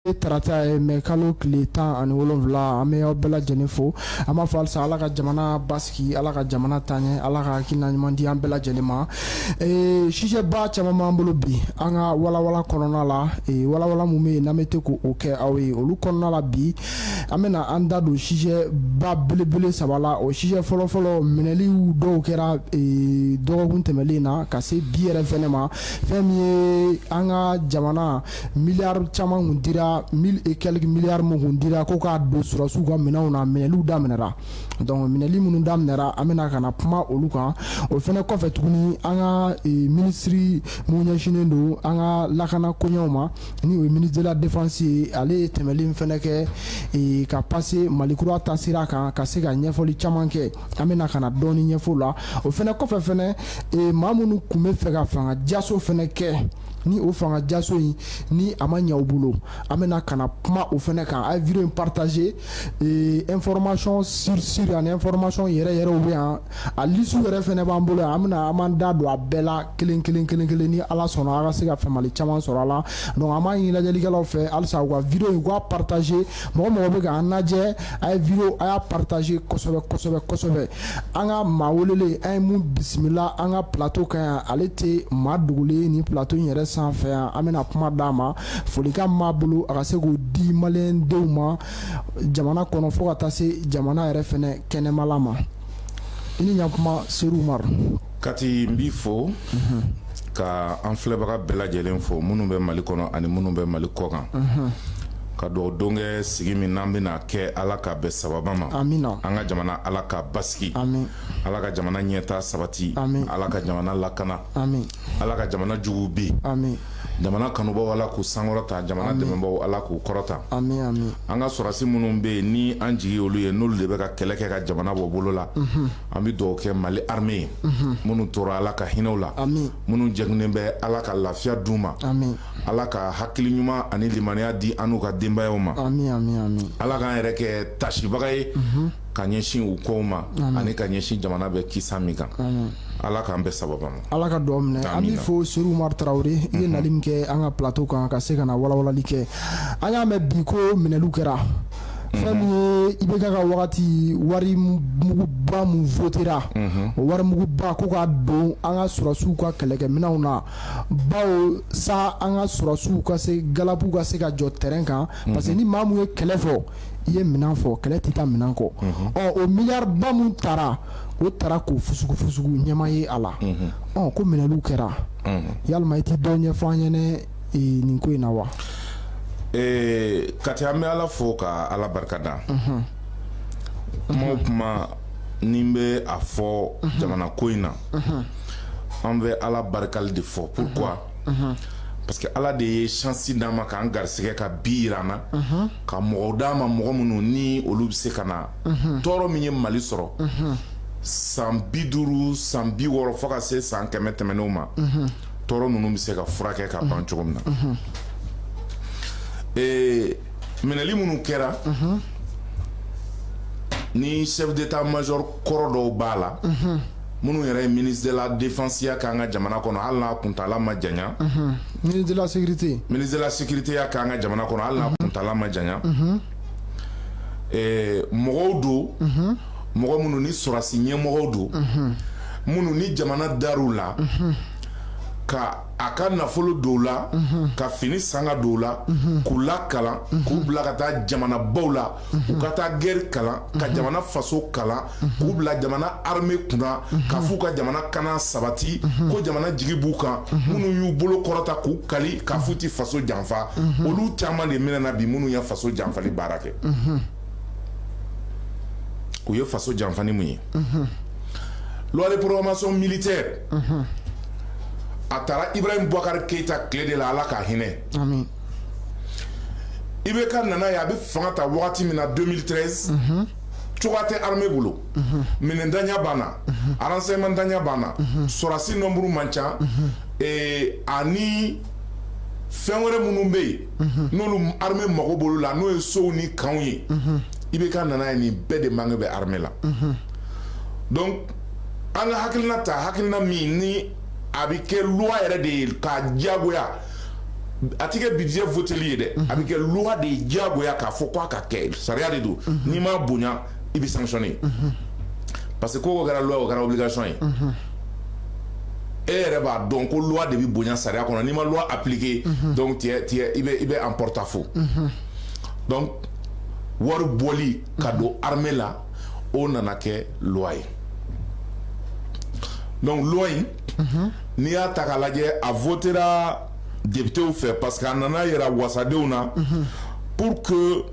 Tarata me kalo kile 17 an bɛ aw bɛɛ lajɛlen fo an b'a fɔ halisa Ala ka jamana basigi Ala ka jamana taɲɛ Ala ka hakilina ɲuman di an bɛɛ lajɛlen ma sujet ba caman b'an bolo bi an ka walawala kɔnɔna la walawala mun bɛ yen n'an bɛ te k'o kɛ aw ye olu kɔnɔna la bi an bɛna an da don sujet ba belebele saba la o sujet fɔlɔfɔlɔ minɛliw dɔw kɛra dɔgɔkun tɛmɛlen na ka se bi yɛrɛ fɛnɛ ma fɛn min ye an ka jamana miliyari caman kun dira 1000 et quelques milliards mun dira ko k'a don surasiw ka minɛnw na minɛliw daminɛra donc minɛli minnu daminɛra an bɛna ka na kuma olu kan o fɛnɛ kɔfɛ tuguni an ka ministre mun ɲɛsinnen don an ka lakana koɲɛw ma ni o ye ministre de la défense ye ale ye tɛmɛli fɛnɛ kɛ ka passer malikura ta sira kan ka se ka ɲɛfɔli caman kɛ an bɛna ka na dɔɔni ɲɛfɔ la o fɛnɛ kɔfɛ fɛnɛ maa minnu kun bɛ fɛ ka fanga jaso fɛnɛ kɛ ni o fanga jaso in ni a ma ɲɛ u bolo an bɛna ka na kuma o fɛnɛ kan a ye video in partager information sur ani information yɛrɛ bɛ yan a listu yɛrɛ fɛnɛ b'an bolo yan an b'an da don a bɛɛ la kelen ni Ala sɔnna a ka se ka faamali caman sɔrɔ a la donc an b'a ɲini lajɛlikɛlaw fɛ halisa u ka video in k'a partager mɔgɔ bɛ k'an lajɛ a ye video a y'a partager kosɛbɛ an ka maa welelen an ye mun bisimila an ka plateau kan yan ale tɛ maa dogolen ni plateau in yɛrɛ sanfɛ yan an bɛna kuma d'a ma folikan m'a bolo a ka se k'o di maliyɛn denw ma jamana kɔnɔ fo ka taa se jamana yɛrɛ fɛnɛ kɛnɛmala ma i ni ɲakuma Seru Umaru Kati n b'i fo ka an filɛbaga bɛɛ lajɛlen fo minnu bɛ Mali kɔnɔ ani minnu bɛ Mali kɔkan ka dugawu don kɛ sigi min n'an bɛna kɛ Ala ka bɛn sababa ma amina an ka jamana Ala ka basigi amin Ala ka jamana ɲɛta sabati amin Ala ka jamana lakana amin Ala ka jamana jugu bi amin jamana kanubaw Ala k'u sankɔrɔta jamana dɛmɛbaw Ala k'u kɔrɔta amin amin an ka sɔrɔdasi minnu bɛ yen ni an jigi olu ye n'olu de bɛ ka kɛlɛ kɛ ka jamana bɔ bolo la an bɛ dugawu kɛ Mali armée minnu tora Ala ka hinɛw la minnu jɛgunnen bɛ Ala ka lafiya d'u ma Ala ka hakili ɲuman ani limaniya di an n'u ka denbayaw ma Ala k'an yɛrɛ kɛ tasibaga ye ka ɲɛsin u kow ma ani ka ɲɛsin jamana bɛ kisa min kan Ala k'an bɛɛ sababa ma Ala ka dugawu minɛ an b'i fo Seru Umaru Tarawele i ye nali min kɛ an ka plateau kan ka se ka na walawalali kɛ an y'a mɛn bi ko minɛliw kɛra fɛn min ye i bɛ ka wagati wari muguba mun votera o wari muguba ko k'a don an ka surasiw ka kɛlɛkɛminɛnw na bawo sa an ka surasiw ka se galabu ka se ka jɔ terrain kan parce que ni maa mun ye kɛlɛ fɔ i ye minɛn fɔ kɛlɛ tɛ taa minɛn kɔ o miliyari ba mun taara o taara k'o fusugu ɲɛma ye a la ko minɛliw kɛra yalima i tɛ dɔ ɲɛfɔ an ɲɛna nin ko in na wa Kati an bɛ Ala fo ka Ala barikada kuma ni bɛ a fɔ jamana ko in na an bɛ Ala barikali de fɔ pourquoi parce que Ala de ye chance d'an ma k'an garisɛgɛ ka bi yira an na ka mɔgɔw d'an ma mɔgɔ minnu ni olu bɛ se ka na tɔɔrɔ min ye Mali sɔrɔ san 50 san 60 fo ka se san 100 tɛmɛnenw ma tɔɔrɔ ninnu bɛ se ka furakɛ ka ban cogo min na minɛli minnu kɛra ni chef d'état major kɔrɔ dɔw b'a la minnu yɛrɛ ye ministre de la défense ya k'an ka jamana kɔnɔ hali n'a kuntala ma janya ministre de la sécurité ya k'an ka jamana kɔnɔ hali n'a kuntala ma janya mɔgɔw don mɔgɔ minnu ni sɔrɔdasi ɲɛmɔgɔw don minnu ni jamana dar'u la ka a ka nafolo dɔw la ka fini sanga dɔw la k'u lakalan k'u bila ka taa jamana baw la u ka taa guerre kalan ka jamana faso kalan k'u bila jamana armée kunna ka f'u ka jamana kana sabati ko jamana jigi b'u kan minnu y'u bolo kɔrɔta k'u kali ka f'u ti faso janfa olu caman de minɛna bi minnu ye faso janfali baara kɛ u ye faso janfa ni mun ye loi de programmation militaire a taara Ibrahim Boubacar Keita tile de la Ala k'a hinɛ IBK nana ye a bɛ fanga ta wagati min na 2013 cogoya tɛ armée bolo minɛndanya banna renseignement danya banna sɔrɔdasi nombre man ca ani fɛn wɛrɛ minnu bɛ yen n'olu armée mago bolo la n'o ye sow ni kanw ye IBK nana ye nin bɛɛ de manque bɛ armée la donc an ka hakilina ta hakilina min ni a bɛ kɛ loi yɛrɛ de ye k'a diyagoya a ti kɛ budget voteli ye dɛ a bɛ kɛ loi de ye diyagoya k'a fɔ k'a ka kɛ sariya de don n'i m'a bonya i bɛ sanctionner parce que ko kɛra loi o kɛra obligation ye e yɛrɛ b'a dɔn ko loi de bɛ bonya sariya kɔnɔ n'i ma loi appliquer donc i bɛ en porte-à-faux donc wari bɔli ka don armée la o nana kɛ loi ye donc loi in n'i y'a ta k'a lajɛ a votera députéw fɛ parce que a nana yira wasadenw na pour que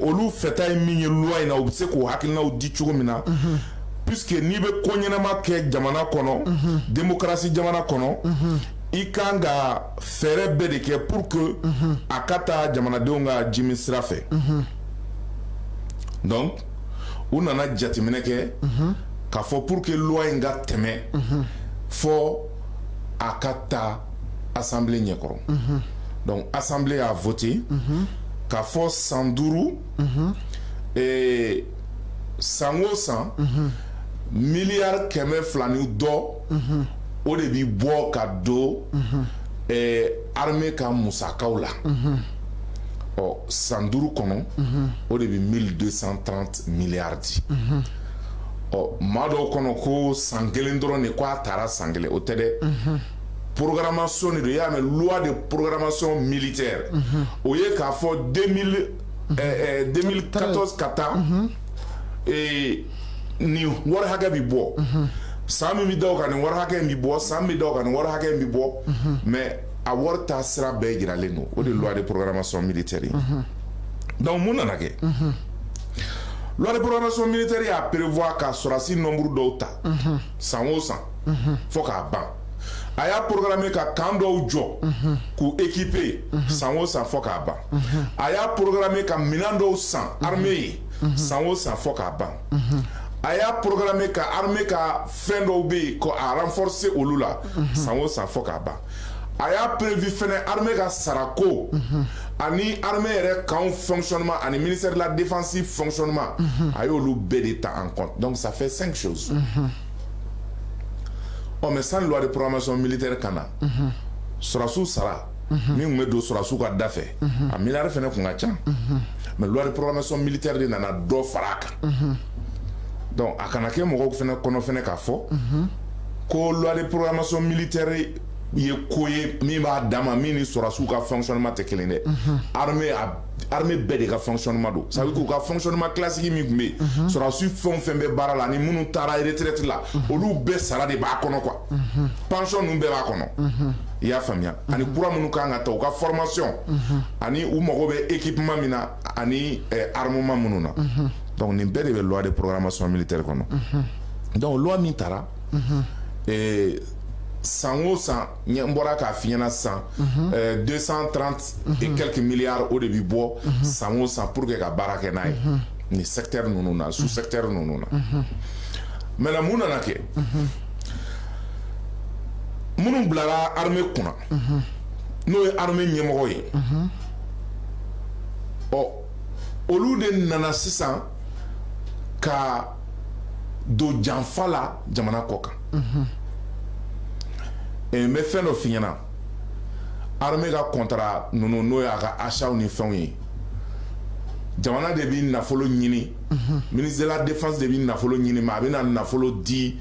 olu fɛta ye min ye loi in na u bɛ se k'o hakilinaw di cogo min na puisque n'i bɛ ko ɲɛnama kɛ jamana kɔnɔ démocratie jamana kɔnɔ i kan ka fɛɛrɛ bɛɛ de kɛ pour que a ka taa jamanadenw ka jimi sira fɛ donc u nana jateminɛ kɛ k'a fɔ pour que loi in ka tɛmɛ fɔ a ka taa assemblée ɲɛkɔrɔ donc assemblée a voté k'a fɔ san 5 san o san miliyari 200 ni dɔ o de bi bɔ ka don armée ka musakaw la ɔ san 5 kɔnɔ o de bi 1230 miliyari di ɔ maa dɔw kɔnɔ ko san 1 dɔrɔn de ko a taara san 1 o tɛ dɛ programmation de don i y'a mɛn loi de programmation militaire o ye k'a fɔ 2014 ka taa nin wari hakɛ bi bɔ san min bi da o kan nin wari hakɛ bi bɔ san min bi da o kan nin wari hakɛ bi bɔ mais a wari taa sira bɛɛ jiralen don o de loi de programmation militaire ye donc mun nana kɛ loi de programmation militaire y'a prévoir ka sɔrɔdasi nombre dɔw ta san o san fo k'a ban a y'a programmé ka camp dɔw jɔ k'u équiper san o san fo k'a ban a y'a programmé ka minɛn dɔw san armée ye san o san fo k'a ban a y'a programmé ka armée ka fɛn dɔw bɛ yen ko a renforcer olu la san o san fo k'a ban a y'a prévu fɛnɛ armée ka sarako ani armée yɛrɛ camp fonctionnement ani ministère de la défense fonctionnement a y'olu bɛɛ de ta en compte donc ça fait 5 choses oh mais sans loi de programmation militaire kana sɔrɔdasiw sara min tun bɛ don sɔrɔdasiw ka da fɛ a miliyari fɛnɛ tun ka ca mais loi de programmation militaire de nana dɔ fara a kan donc a kana kɛ mɔgɔw fɛnɛ kɔnɔ fɛnɛ k'a fɔ ko loi de programmation militaire ye ko ye min b'a dama min ni sɔrɔdasiw ka fonctionnement tɛ kelen dɛ armée bɛɛ de ka fonctionnement don ça veut dire k'u ka fonctionnement classique min tun bɛ yen sɔrɔdasi fɛn o fɛn bɛ baara la ani minnu taara retraite la olu bɛɛ sara de b'a kɔnɔ quoi pension ninnu bɛɛ b'a kɔnɔ i y'a faamuya ani kura minnu kan ka ta u ka formation ani u mago bɛ équipement min na ani armement minnu na donc nin bɛɛ de bɛ loi de programmation militaire kɔnɔ donc loi min taara san o san n bɔra k'a f'i ɲɛna sisan 230 et quelques milliards o de bi bɔ san o san pour que ka baara kɛ n'a ye nin secteur ninnu na sous secteur ninnu na maintenant mun nana kɛ minnu bilara armée kunna n'o ye armée ɲɛmɔgɔ ye ɔ olu de nana sisan ka don janfa la jamana kɔ kan n bɛ fɛn dɔ f'i ɲɛna armée ka contrat ninnu n'o y'a ka achat ni fɛnw ye jamana de bi nafolo ɲini ministre de la défense de bi nafolo ɲini mais a bɛna nafolo di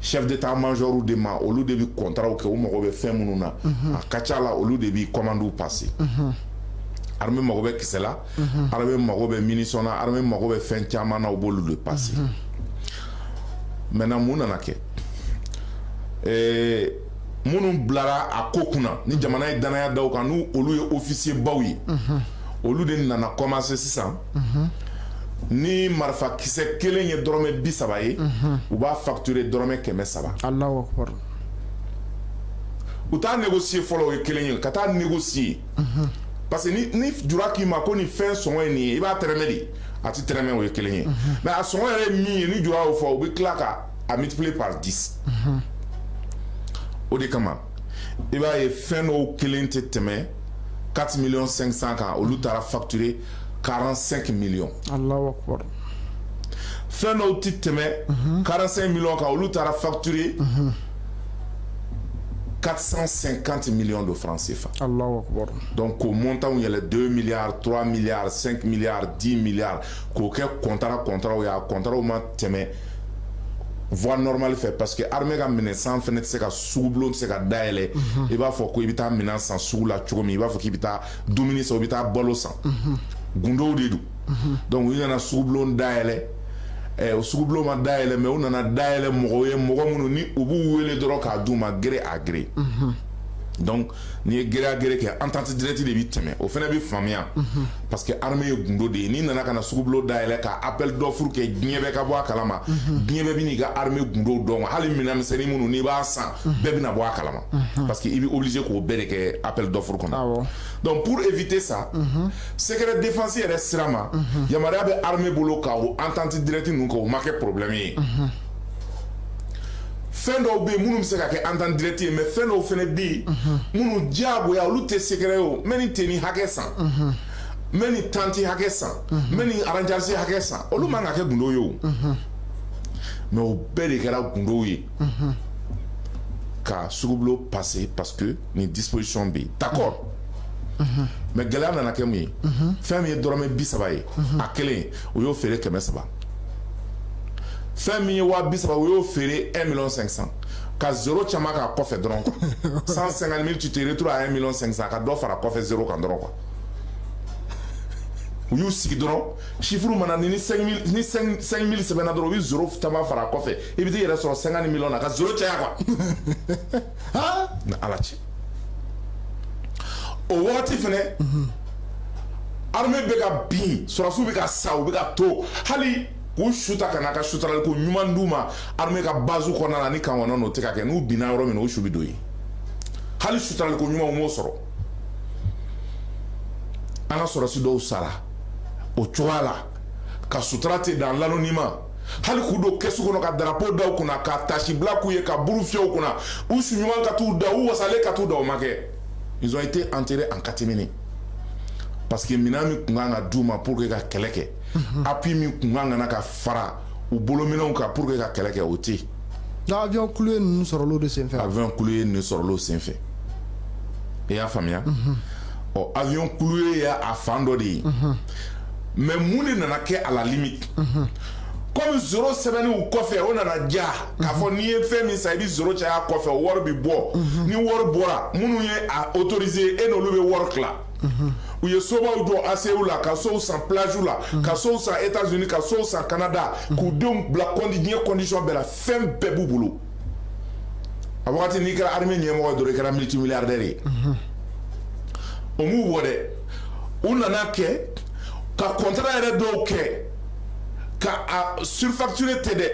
chef d'état-major de ma olu de bi contrat kɛ u mago bɛ fɛn minnu na a ka ca la olu de bi commande passer armée mago bɛ kisɛ la armée mago bɛ munition na armée mago bɛ fɛn caman na u b'olu de passer maintenant mun nana kɛ minnu bilara a ko kunna ni jamana ye danaya da u kan n'u olu ye officier baw ye olu de nana commencer sisan ni marifa kisɛ kelen ye dɔrɔmɛ 30 ye u b'a facturer dɔrɔmɛ 300 Allahu akbar u t'a négocier fɔlɔ o ye kelen ye ka taa négocier parce que ni jura k'i ma ko ni fɛn sɔngɔ ye nin ye i b'a tɛrɛmɛ de a ti tɛrɛmɛ o ye kelen ye mais a sɔngɔ yɛrɛ ye min ye ni jura y'o fɔ u bɛ tila ka a multiplier par 10 o de kama i b'a ye fɛn dɔw kelen tɛ tɛmɛ 4 500 000 kan olu taara facturer 45 millions. Allahu akbar. Fɛn dɔw tɛ tɛmɛ 45 millions kan olu taara facturer 450 millions de francs CFA. Allahu Akbar. Donc au montant où il y a les 2 milliards, 3 milliards, 5 milliards, 10 milliards, qu'aucun contrat où il y a un contrat où il voie normale fait parce que l'armée a mené sans fenêtre, c'est qu'à sous-blon, c'est qu'à d'ailleurs, il va falloir qu'il y ait un menace sans sous la choum, il va falloir qu'il y ait un dominer, il va bolo sans. Gundo de donc il y a un sous-blon d'ailleurs. Au sous-blon ma d'ailleurs, mais on a d'ailleurs, mon ni au bout où il est de roc à douma gré à gré. Donc ni gré à gré qui est entente directe de victimes au final bi famia parce que armée gundo de ni nana kana sugublo daile ka appel d'offre ke gniebe ka bo kalama gniebe bi ni ga armée gundo don hali minam seni munu ni ba san be bi na bo kalama parce que il est obligé ko bere ke appel d'offre kono donc pour éviter ça secret défensier restera yamara be armée bolo ka o entente directe nu ko marquer problème fɛn dɔw bɛ yen minnu bɛ se ka kɛ entente directe ye mais fɛn dɔw fana bɛ yen minnu diyagoya olu tɛ secret ye o mɛ ni tenue hakɛ san mɛ ni tanti hakɛ san mɛ ni aranjasi hakɛ san olu man ka kɛ gundo ye o mais o bɛɛ de kɛra gundo ye ka sugubilo passer parce que ni disposition bɛ yen d'accord mais gɛlɛya nana kɛ mun ye fɛn min ye dɔrɔmɛ 30 ye a kelen o y'o feere 300. Fɛn min ye 230 o y'o feere 1,500,000 ka zéro caman k'a kɔfɛ dɔrɔn quoi 150,000 tu te retrouves à 1,500,000 ka dɔ fara kɔfɛ zéro kan dɔrɔn quoi u y'u sigi dɔrɔn chiffre mana ni 5,000 sɛbɛnna dɔrɔn u bɛ zéro caman fara kɔfɛ i bɛ t'i yɛrɛ sɔrɔ 50 millions na ka zéro caya quoi na ala cɛ o wagati fɛnɛ armée bɛ ka bin sɔrɔsiw bɛ ka sa u bɛ ka to hali k'u suta ka na ka sutarali ko ɲuman d'u ma armée ka base kɔnɔna na ni kan kɔnɔ n'o tɛ ka kɛ n'u binna yɔrɔ min na o su bɛ don yen hali sutarali ko ɲuman u m'o sɔrɔ an ka sɔrɔsi dɔw sara o cogoya la ka sutura tɛ dan l'anonymat hali k'u don kɛsu kɔnɔ ka drapeau da u kunna ka tasi bila k'u ye ka buru fiyɛ u kunna u su ɲuman ka t'u da u wasalen ka t'u da o ma kɛ ils ont été enterrés en catimini parce que minɛn min tun kan ka d'u ma pour que ka kɛlɛ kɛ appui min tun kan ka na ka fara u bolominɛnw kan pour que ka kɛlɛ kɛ o tɛ yen avion coulé ninnu sɔrɔla o de senfɛ avion coulé ninnu sɔrɔla o senfɛ i y'a faamuya ɔ avion coulé ye a fan dɔ de ye mais mun de nana kɛ à la limite comme zéro sɛbɛnni u kɔfɛ o nana ja k'a fɔ n'i ye fɛn min san i bɛ zéro caya kɔfɛ o wari bɛ bɔ ni wari bɔra minnu ye a autorisé e n'olu bɛ wari tila u ye sobaw jɔ ACU la ka sow san plage la ka sow san États-Unis ka sow san Canada k'u denw bila diɲɛ condition bɛɛ la fɛn bɛɛ b'u bolo a wagati n'i kɛra armée ɲɛmɔgɔ dɔrɔn i kɛra multimilliardaire ye o m'u bɔ dɛ u nana kɛ ka contrat yɛrɛ dɔw kɛ ka a surfacturé tɛ dɛ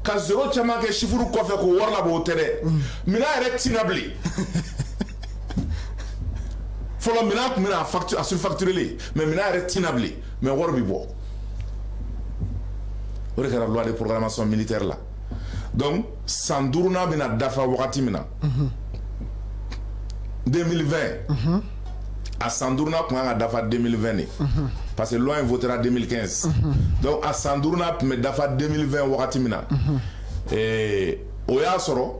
ka zéro caman kɛ chiffre kɔfɛ k'o wari labɔ o tɛ dɛ minɛn yɛrɛ tina bilen fɔlɔ minɛn tun bɛna a surfacturé mais minɛn yɛrɛ tina bilen mais wari bɛ bɔ o de kɛra loi de programmation militaire la donc san duurunan bɛna dafa wagati min na 2020 a san duurunan tun kan ka dafa 2020 de parce que loi in votera 2015 donc a san duurunan tun bɛ dafa 2020 wagati min na o y'a sɔrɔ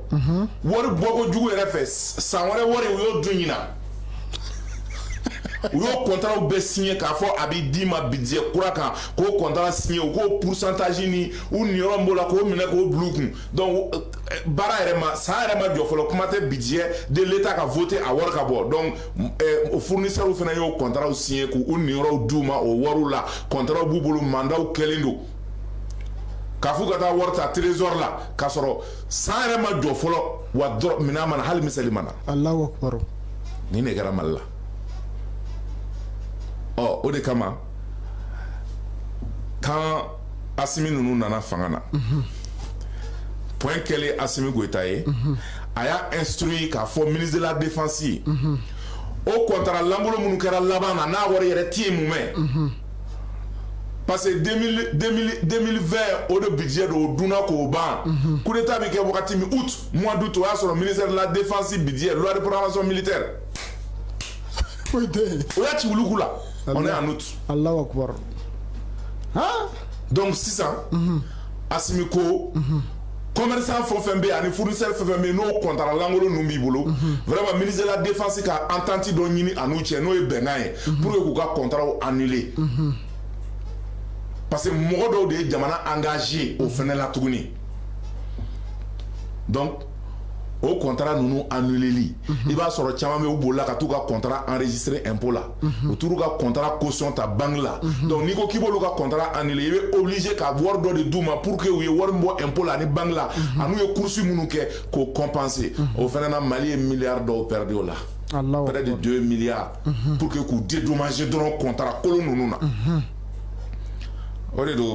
wari bɔkojugu yɛrɛ fɛ san wɛrɛ wari u y'o dun ɲinan u y'o contrat bɛɛ signé k'a fɔ a bɛ d'i ma budget kura kan k'o contrat signé u k'o pourcentage ni u niyɔrɔ b'o la k'o minɛ k'o bila u kun donc baara yɛrɛ ma san yɛrɛ ma jɔ fɔlɔ kuma tɛ budget de l'État ka voter a wari ka bɔ donc o fournisseurs fana y'o contrat signé k'u niyɔrɔw d'u ma o wariw la contrat b'u bolo mandat kɛlen don k'a fɔ ka taa wari ta trésor la k'a sɔrɔ san yɛrɛ ma jɔ fɔlɔ wa minɛn mana hali misali mana Allahu Akbar nin de kɛra Mali la o de kama quand Assimi ninnu nana fanga na point kɛlen Assimi Goïta ye a y'a instruit k'a fɔ ministre de la défense ye o contrat lankolon minnu kɛra laban na n'a wari yɛrɛ tɛ yen mun mɛn parce que 2020 o de budget do o dunna k'o ban coup d'état bɛ kɛ wagati min août mois d'août o y'a sɔrɔ ministère de la défense budget loi de programmation militaire o y'a ci wuluku la on est en août. Allahu Akbar. Donc sisan Assimi ko commerçant fo fɛn bɛ ani fournisseur fɛn fɛn bɛ n'o contrat langolo ninnu b'i bolo vraiment ministre de la défense ka entente dɔ ɲini a n'u cɛ n'o ye bɛnkan ye pour que k'u ka contrat annuler parce que mɔgɔ dɔw de ye jamana engagé o fɛnɛ la tuguni donc o contrat ninnu annuleli i b'a sɔrɔ caman bɛ u bolila ka t'u ka contrat enregistré impôt la u t'u ka contrat caution ta banque la donc n'i ko k'i b'olu ka contrat annulé i bɛ obligé ka wari dɔ de d'u ma pour que u ye wari min bɔ impôt la ani banque la ani u ye course minnu kɛ k'o compenser o fana na Mali ye milliards dɔw perdu o la près de 2 milliards pour que k'u dédommager dɔrɔn contrat kolon ninnu na.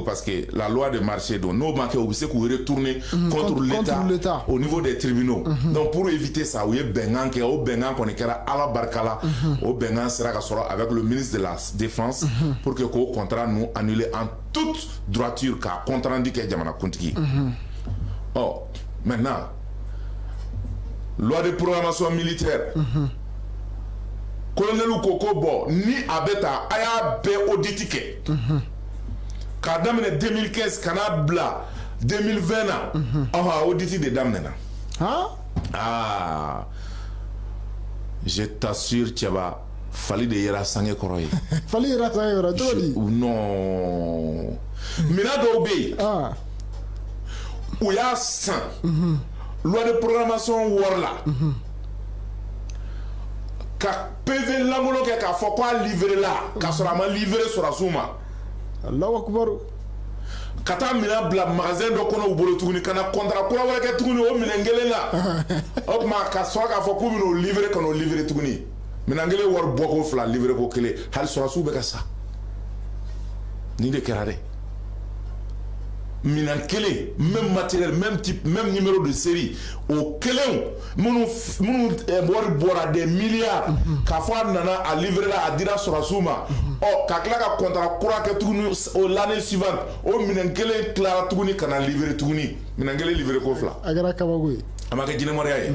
Parce que la loi de marché, donc nos banques ont retourner contre l'État au niveau des tribunaux. Donc pour éviter ça, il y a Bengan qui est au Bengan qu'on est à la Barkala, au Bengan sera avec le ministre de la Défense pour que le contrat nous annulé en toute droiture car contrat indiqué Djamana Kuntiki. Oh, maintenant, loi de programmation militaire. Colonel Kokobo ni abeta aya be auditike. Ka damene 2015 kana bla 2020 na aha auditi de damene na je t'assure Thiaba fali de yera sange koroye fali yera sange koroye todi non mina do be ou ya san loi de programmation warla ka PV langolo ke ka fo kwa livrer la ka sora ma livrer sora suma Allahu akbar kata mina bla magasin do kono ubolo tuguni kana contrat kura wala ke tuguni o mina ngele la o ma ka so ka fo ko mino livrer kono livrer tuguni mina ngele war boko fla livrer ko kele hal so su be ka sa ni de kerare mina kele même matériel même type même numéro de série au kele munu war bora des milliards ka fo nana a livrer la a dira so suma oh kakla ka contrat kura ke tuguni o l'année suivante o minengele clara tuguni kana livrer tuguni minengele livrer ko fla agara kabago amaka jine moria ye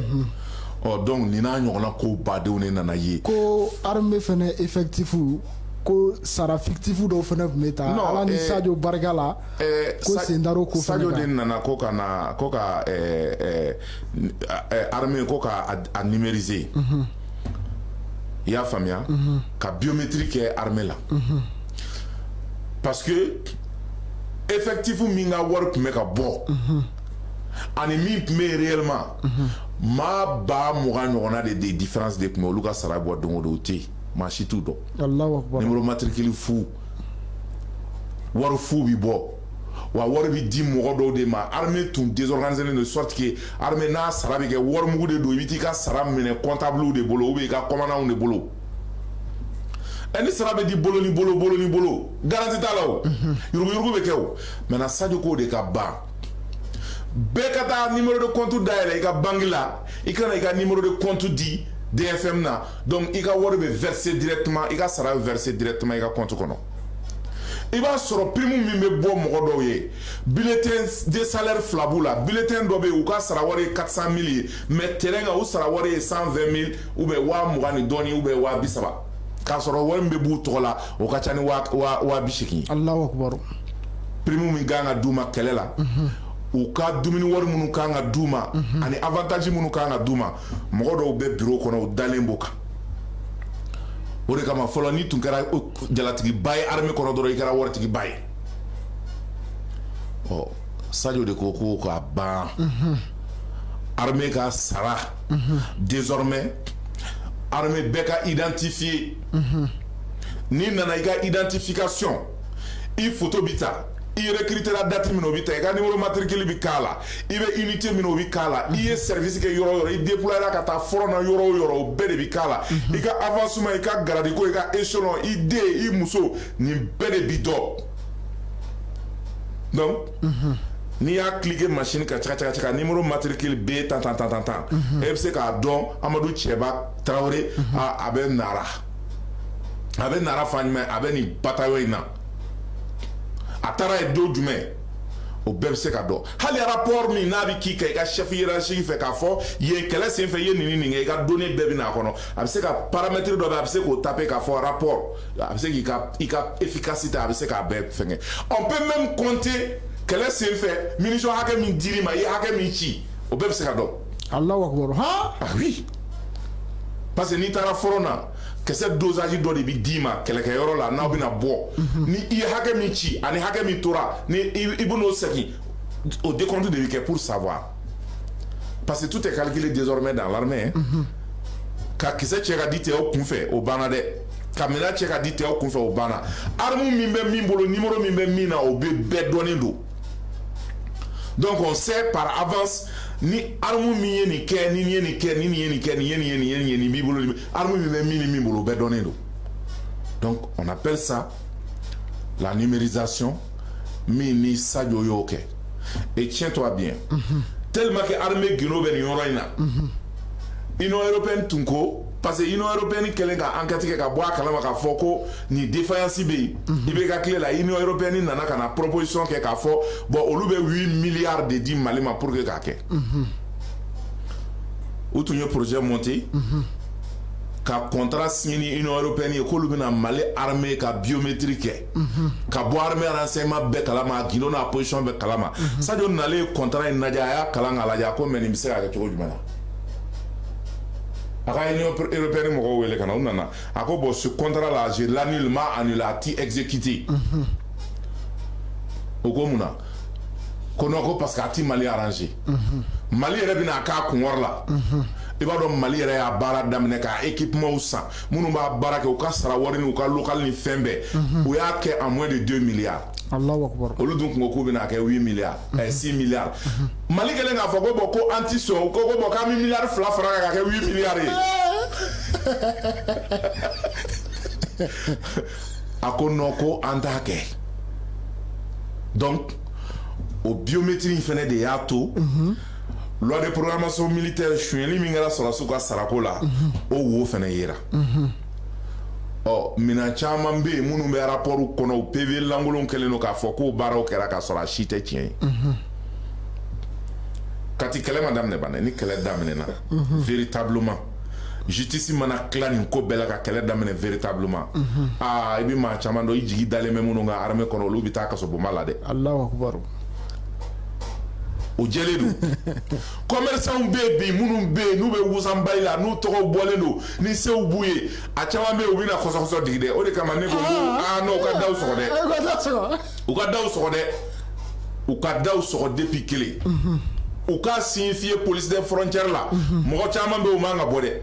oh donc ni na nyona ko badew ne nana ye ko armée fene effectif ko sara fictif do fene meta ala ni Sadio Bargala ko sendaro ko Sadio de nana ko kana ko ka armée ko ka a numériser il y a famia ka biométrique est armée là parce que effectivement minga work make a bo ani mi mais réellement ma ba moura on a des différences de pneus luka sara bo dongo ti ma chitu do Allahu akbar numéro matricule fou war fou bi bo wa war bi di mo do de ma armée tout désorganisé de sorte que armée na sara bi ke war mu de do biti ka sara mene comptable de bolo ou be ka commandant de bolo eni sara be di bolo ni bolo garantie ta la o yurugu be ke o maintenant Sadio ko de ka ba be ka ta numéro de compte daile ka bangila ikana ka numéro de compte di DFM na donc il ka war be verser directement il ka sara verser directement il ka compte kono il va sur prime mi me bo mo do ye bulletin de salaire flabula bulletin do be u ka sara wari 400 000 mais terrain u sara wari 120 000 ou be wa mugani doni ou be wa bisaba ka soro wari be bu tola o ka tani wa bishiki Allahu akbar prime mi ganga duma kelela u ka dumuni wari munu kanga duma ani avantage munu kanga duma mo do be bureau kono dalemboka o de kama fɔlɔ ni tun kɛra jalatigi ba ye armée kɔnɔ dɔrɔn i kɛra waritigi ba ye ɔ Sadio de ko k'a ban armée ka sara désormais armée bɛɛ ka identifier ni nana i ka identification i photo bi ta i recrutera date min o bi ta i ka numéro matricule bi k'a la i bɛ unité min o bi k'a la i ye service kɛ yɔrɔ yɔrɔ i déployera ka taa front na yɔrɔ o yɔrɔ o bɛɛ de bi k'a la i ka avancement i ka garde ko i ka échelon i den i muso nin bɛɛ de bi dɔn donc n'i y'a cliquer machine ka caka numéro matricule B tan e bɛ se k'a dɔn Amadou Cɛba Traoré a bɛ Nara fan jumɛn a bɛ nin bataillon in na a taara ye don jumɛn o bɛɛ bɛ se ka dɔn hali rapport min n'a bɛ k'i kan i ka chef hiérarchique fɛ k'a fɔ yen kɛlɛ sen fɛ i ye nin kɛ i ka données bɛɛ bɛ n'a kɔnɔ a bɛ se ka paramètre dɔ bɛ a bɛ se k'o taper k'a fɔ rapport a bɛ se k'i ka efficacité a bɛ se k'a bɛɛ fɛngɛ on peut même compter kɛlɛ sen fɛ munition hakɛ min dir'i ma i ye hakɛ min ci o bɛɛ bɛ se ka dɔn. Allahu akbar. Ha? Ah oui. Parce que n'i taara fɔlɔ na kisɛ dosage dɔ de bɛ d'i ma kɛlɛkɛyɔrɔ la n'aw bɛna bɔ ni i ye hakɛ min ci ani hakɛ min tora ni i bɛ n'o segin o décompte de bɛ kɛ pour savoir parce que tout est calculé désormais dans l'armée ka kisɛ cɛ ka di tɛ o kunfɛ o banna dɛ ka minɛn cɛ ka di tɛ o kunfɛ o banna arme min bɛ min bolo numéro min bɛ min na o bɛ bɛɛ dɔnnen don donc on sait par avance ni arme min ye nin kɛ ni nin ye nin kɛ ni nin ye nin kɛ nin ye nin ye nin ye nin ye nin b'i bolo arme min bɛ min ni min bolo o bɛɛ dɔnnen don donc on appelle ça la numérisation min ni Sadio y'o kɛ et tiens-toi bien tellement que armée Guinée bɛ nin yɔrɔ in na Union européenne tun ko parce que Union européenne kɛlen ka enquête kɛ ka bɔ a kalama k'a fɔ ko nin défaillance bɛ yen i bɛ ka tile la Union européenne nana ka na proposition kɛ k'a fɔ bon olu bɛ 8 milliards de di Mali ma pour que k'a kɛ u tun ye projet monté ka contrat signé ni Union européenne ye k'olu bɛna Mali armée ka biométrie kɛ ka bɔ armée renseignement bɛɛ kalama a gindo n'a position bɛɛ kalama Sadio nalen contrat in lajɛ a y'a kalan k'a lajɛ a ko mais nin bɛ se ka kɛ cogo jumɛn na a ka Union européenne mɔgɔw wele ka na u nana a ko bon ce contrat là je l'annule m'a annulé a ti exécuté o ko mun na ko non ko parce que a ti Mali arrangé Mali yɛrɛ bɛna a k'a kunwari la i b'a dɔn Mali yɛrɛ y'a baara daminɛ ka équipement san minnu b'a baara kɛ u ka sara wari ni u ka local ni fɛn bɛɛ u y'a kɛ en moins de 2 milliards. Allahu akbar. Olu dun kun ko k'u bɛna kɛ 8 milliards 6 milliards Mali kɛlen k'a fɔ ko bon ko an ti sɔn ko bon k'an bɛ miliyari 2 fara kan ka kɛ 8 milliards ye a ko non ko an t'a kɛ donc o biométrie in fɛnɛ de y'a to loi de programmation militaire suyɛnli min kɛra sɔrɔsiw ka sarako la o wo fɛnɛ yera ɔ minɛn caman bɛ yen minnu bɛ rapportw kɔnɔ o PV lankolon kɛlen don k'a fɔ k'o baaraw kɛra k'a sɔrɔ a si tɛ tiɲɛ ye kati kɛlɛ ma daminɛ bana ni kɛlɛ daminɛna véritablement justice mana tila nin ko bɛɛ la ka kɛlɛ daminɛ véritablement aa i bɛ maa caman dɔn i jigi dalen bɛ minnu ka armée kɔnɔ olu bɛ taa kasobonba la dɛ. Allahu akbar. o jɛlen don commerçants bɛ yen bi minnu bɛ yen n'u bɛ wusanbayi la n'u tɔgɔw bɔlen don ni sew b'u ye a caman bɛ yen u bɛna kɔsɔkɔsɔ digi dɛ o de kama ne ko non u ka daw sɔgɔ dɛ u ka daw sɔgɔ dɛ u ka daw sɔgɔ depuis kelen u ka signifier police des frontières la mɔgɔ caman bɛ yen u man ka bɔ dɛ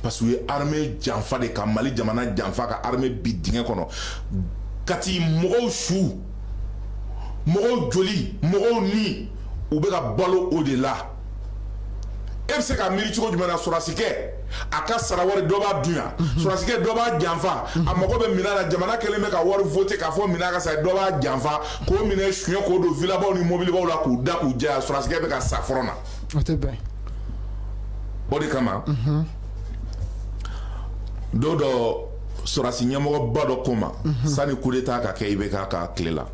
parce que u ye armée janfa de ka Mali jamana janfa ka armée bi dingɛ kɔnɔ kati mɔgɔw su mɔgɔw joli mɔgɔw ni u bɛ ka balo o de la e bɛ se ka miiri cogo jumɛn na sɔrɔdasikɛ a ka sara wari dɔ b'a dunya sɔrɔdasikɛ dɔ b'a janfa a mago bɛ minɛn na jamana kɛlen bɛ ka wari voter k'a fɔ minɛn ka sa dɔ b'a janfa k'o minɛn suɲɛ k'o don villabaw ni mobilibaw la k'u da k'u jɛya sɔrɔdasikɛ bɛ ka sa fɔlɔ na o tɛ bɛn o de kama don dɔ sɔrɔdasi ɲɛmɔgɔba dɔ ko ma sani coup d'état ka kɛ IBK ka tile la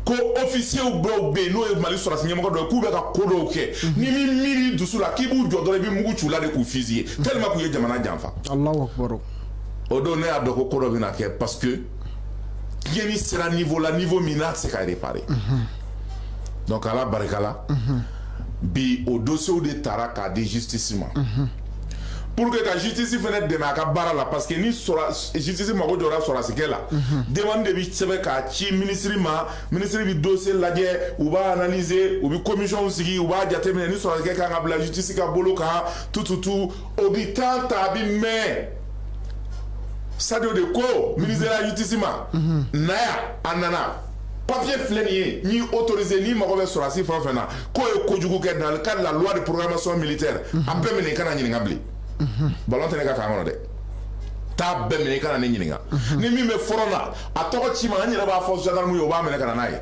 ko officiers dɔw bɛ yen n'o ye Mali sɔrɔdasi ɲɛmɔgɔ dɔ ye k'u bɛ ka ko dɔw kɛ ni min miiri dusu la k'i b'u jɔ dɔrɔn i bɛ mugu ci u la de k'u fusiller tellement k'u ye jamana janfa. Allahu akbar. o don ne y'a dɔn ko dɔ bɛna kɛ parce que tiɲɛni sera niveau la niveau min n'a tɛ se ka réparer donc ala barika la bi o dossiers de taara k'a di justice ma pour que ka justice fɛnɛ dɛmɛ a ka baara la parce que ni justice mago jɔra sɔrɔdasikɛ la demande de bɛ sɛbɛn k'a ci ministre ma ministre bɛ dossier lajɛ u b'a analyser u bɛ commission sigi u b'a jateminɛ ni sɔrɔdasikɛ kan ka bila justice ka bolo kan tututu o bɛ temps ta a bɛ mɛn Sadio de ko ministre la justice ma naya a nana papier filɛ nin ye n'i autorisé n'i mago bɛ sɔrɔdasi fɛn o fɛn na k'o ye kojugu kɛ dans le cadre de la loi de programmation militaire a bɛɛ minɛ i kana ɲininka bilen. Ballon tɛ ne ka kan kɔnɔ dɛ taa bɛɛ minɛ i kana ne ɲininka ni min bɛ fɔlɔ la a tɔgɔ ci ma an yɛrɛ b'a fɔ gendarme ye o b'a minɛ ka na n'a ye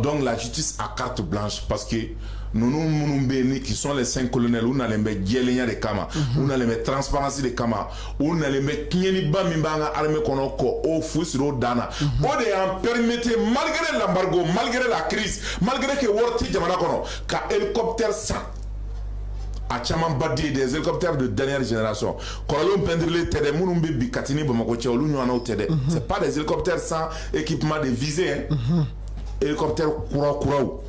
donc la justice a carte blanche parce que ninnu minnu bɛ yen qui sont les 5 colonels u nalen bɛ jɛlenya de kama u nalen bɛ transparence de kama u nalen bɛ tiɲɛniba min b'an ka armée kɔnɔ kɔ o fu siri o dan na o de y'an permettre malgré l'embargo malgré la crise malgré que wari tɛ jamana kɔnɔ ka hélicoptère san a caman ba di des hélicoptères de dernière génération kɔrɔlenw peinturés tɛ dɛ minnu bɛ bi Katini Bamakɔ cɛ olu ɲɔgɔnnaw tɛ dɛ c'est pas des hélicoptères sans équipement de visée hélicoptères kuraw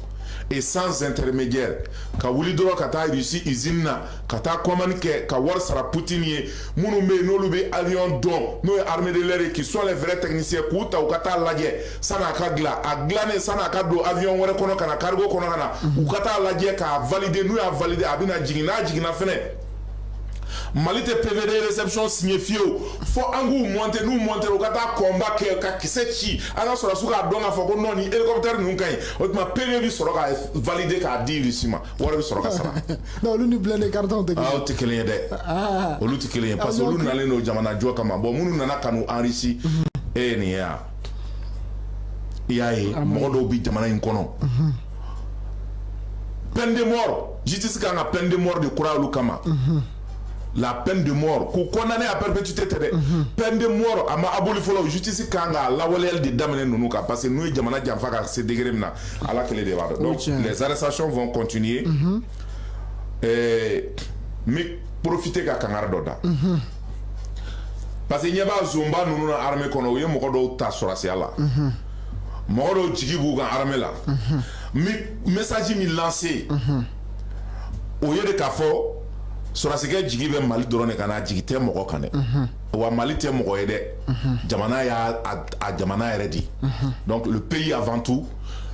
et sans intermédiaire ka wuli dɔrɔn ka taa Russie usine na ka taa commande kɛ ka wari sara Poutine ye minnu bɛ yen n'olu bɛ avion dɔn n'o ye armée de l'air ye qui sont les vrais techniciens k'u ta u ka taa lajɛ san'a ka dilan a dilannen san'a ka don avion wɛrɛ kɔnɔ ka na cargo kɔnɔ ka na u ka taa lajɛ k'a valider n'u y'a valider a bɛna jigin n'a jiginna fɛnɛ Mali tɛ PVD réception signé fiyewu fo an k'u monter n'u monter u ka taa combat kɛ ka kisɛ ci an ka sɔrɔ su k'a dɔn k'a fɔ ko non ni hélicoptère ninnu ka ɲi o tuma PV bi sɔrɔ ka valider k'a di Russie ma wari bi sɔrɔ ka sara. non olu ni blindé carton tɛ kelen ye. o tɛ kelen ye dɛ olu tɛ kelen ye parce que olu nalen don jamana jɔ kama bon minnu nana ka n'u enrichir e ye nin ye wa i y'a ye mɔgɔ dɔw bi jamana in kɔnɔ peine de mort justice kan ka peine de mort de kura olu kama. La peine de mort k'u condamné à perpétuité tɛ dɛ peine de mort a ma aboli fɔlɔ justice kan ka lawaleyali de daminɛ ninnu kan parce que n'u ye jamana janfa ka se degré min na ala kelen de b'a dɔn donc les arrestations vont continuer mais profiter ka kangari dɔ da parce que ɲɛ b'a zonba ninnu na armée kɔnɔ u ye mɔgɔ dɔw ta sɔrɔsiya la mɔgɔ dɔw jigi b'u kan armée la message min lancé o ye de k'a fɔ sɔrɔsikɛ jigi bɛ Mali dɔrɔn de kan na jigi tɛ mɔgɔ kan dɛ wa Mali tɛ mɔgɔ ye dɛ jamana y'a jamana yɛrɛ di donc le pays avant tout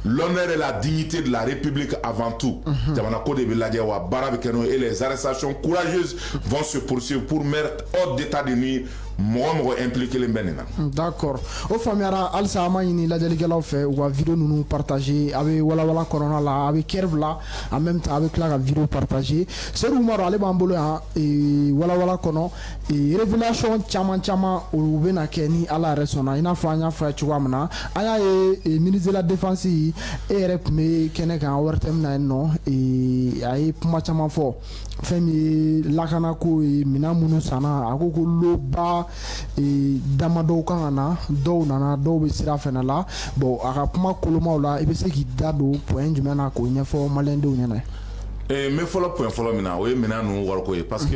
l'honneur et la dignité de la République avant tout jamana ko de bɛ lajɛ wa baara bɛ kɛ n'o ye et les arrestations courageuses vont se poursuivre pour mettre hors d'état de nuire mɔgɔ impliqué len bɛ nin na. d'accord o faamuyara halisa an b'a ɲini lajɛlikɛlaw fɛ u ka video ninnu partager a bɛ walawala kɔnɔna la a bɛ curve la en même temps a bɛ tila ka video partager Seydou Umaru ale b'an bolo yan walawala kɔnɔ révélation caman caman olu bɛ na kɛ ni ala yɛrɛ sɔnna i n'a fɔ an y'a fɔ a ye cogoya min na an y'a ye ministre de la défense e yɛrɛ tun bɛ kɛnɛ kan wari tɛ min na yen nɔ a ye kuma caman fɔ fɛn min ye lakanako ye minɛn minnu sanna a ko ko loba damadɔw kan ka na dɔw nana dɔw bɛ sira fɛnɛ la bon a ka kuma kolomaw la i bɛ se k'i da don point jumɛn na k'o ɲɛfɔ maliyɛndenw ɲɛna. n bɛ fɔlɔ point fɔlɔ min na o ye minɛn ninnu wariko ye parce que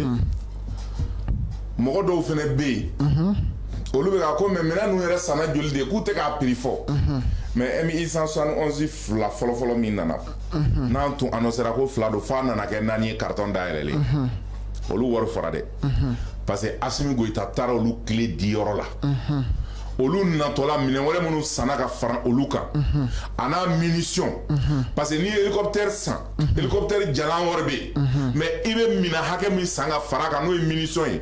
mɔgɔ dɔw fɛnɛ bɛ yen olu bɛ ka ko mais minɛn ninnu yɛrɛ sanna joli de ye k'u tɛ k'a prix fɔ mais MI 171 fila fɔlɔfɔlɔ min nana n'an tun annoncera ko fila don f'a nana kɛ 4 ye carton dayɛlɛlen olu wari fara dɛ parce que Assimi Goïta taara olu clé di yɔrɔ la olu natɔla minɛn wɛrɛ minnu sanna ka fara olu kan a n'a munition parce que ni hélicoptère san hélicoptère jalan wɛrɛ bɛ yen mais i bɛ minɛn hakɛ min san ka fara kan n'o ye munition ye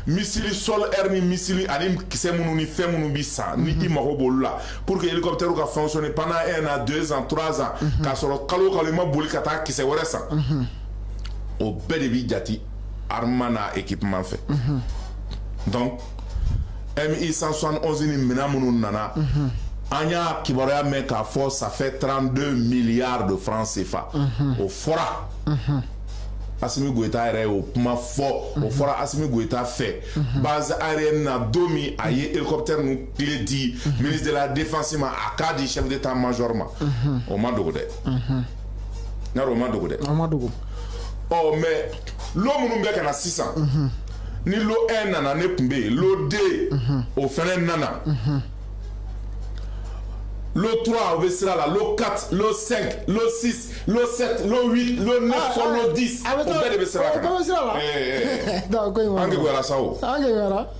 missile sol air ni missile ani kisɛ minnu ni fɛn minnu bɛ san ni i mago b'olu la pour que hélicoptère ka fonctionner pendant 1 an 2 ans 3 ans k'a sɔrɔ kalo kalo i ma boli ka taa kisɛ wɛrɛ san o bɛɛ de bɛ jate armement n'a équipement fɛ donc MI 171 ni minɛn minnu nana an y'a kibaruya mɛn k'a fɔ ça fait 32 milliards de francs CFA o fɔra Assimi Goïta yɛrɛ y'o kuma fɔ o fɔra Assimi Goïta fɛ base aérienne na don min a ye hélicoptère ninnu clé di ministre de la défense ma a k'a di chef d'état major ma o ma dogo dɛ n y'a dɔn o ma dogo dɛ. o ma dogo. ɔ mais lo minnu bɛ ka na sisan ni lo 1 nana ne tun bɛ yen lo 2 o fɛnɛ nana lo 3 o bɛ sira la lo 4 lo 5 lo 6 lo 7 lo 8 lo 9 fɔ lo 10 o bɛɛ de bɛ sira ka na an kekuyara sa o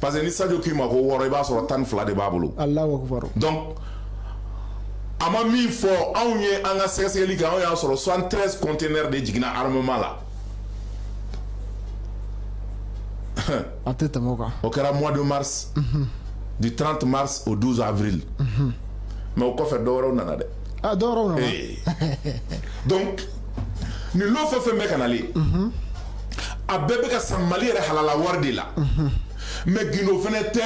parce que ni Sadio k'i ma ko 6 i b'a sɔrɔ 12 de b'a bolo donc a ma min fɔ anw ye an ka sɛgɛsɛgɛli kɛ anw y'a sɔrɔ 73 conteneurs de jiginna armement la a tɛ tɛmɛ o kan o kɛra mois de mars du 30 mars au 12 avril mais o kɔfɛ dɔwɛrɛw nana dɛ dɔwɛrɛw nana donc ni lo fɛn fɛn bɛ ka nalen a bɛɛ bɛ ka san Mali yɛrɛ halala wari de la mais gindo fɛnɛ tɛ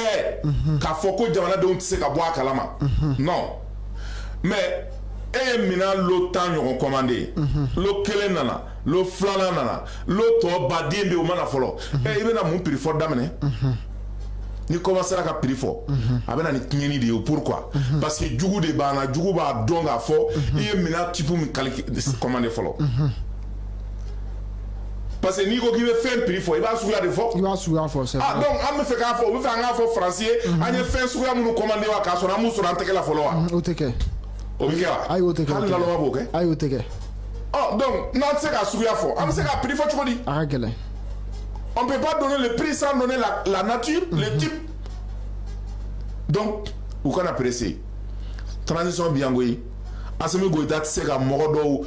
k'a fɔ ko jamanadenw tɛ se ka bɔ a kalama non mais e ye minɛn lo 10 ɲɔgɔn commandé lo 1 nana lo 2 nana lo tɔ baden bɛ yen o mana fɔlɔ i bɛna mun prix fɔ daminɛ ni commencera ka prix fɔ a bɛna ni tiɲɛni de ye pourquoi parce que jugu de b'an na jugu b'a dɔn k'a fɔ i ye minɛn type min commandé fɔlɔ parce que n'i ko k'i bɛ fɛn prix fɔ i b'a suguya de fɔ. I b'a suguya fɔ c'est vrai. Ah donc an bɛ fɛ k'a fɔ u bɛ fɛ an k'a fɔ Faransi ye an ye fɛn suguya minnu commandé wa k'a sɔrɔ an m'u sɔrɔ an tɛgɛ la fɔlɔ wa. O tɛ kɛ. O bɛ kɛ wa. Ayi o tɛ kɛ. hali lalɔma b'o kɛ. Ayi o tɛ kɛ. Donc n'an tɛ se k'a suguya fɔ an bɛ se k'a prix fɔ cogo di. A ka gɛlɛn. On peut pas donner le prix sans donner la nature, le type. Donc u kana pressé. Transition biangoyi. Assimi Goïta tɛ se ka mɔgɔ dɔw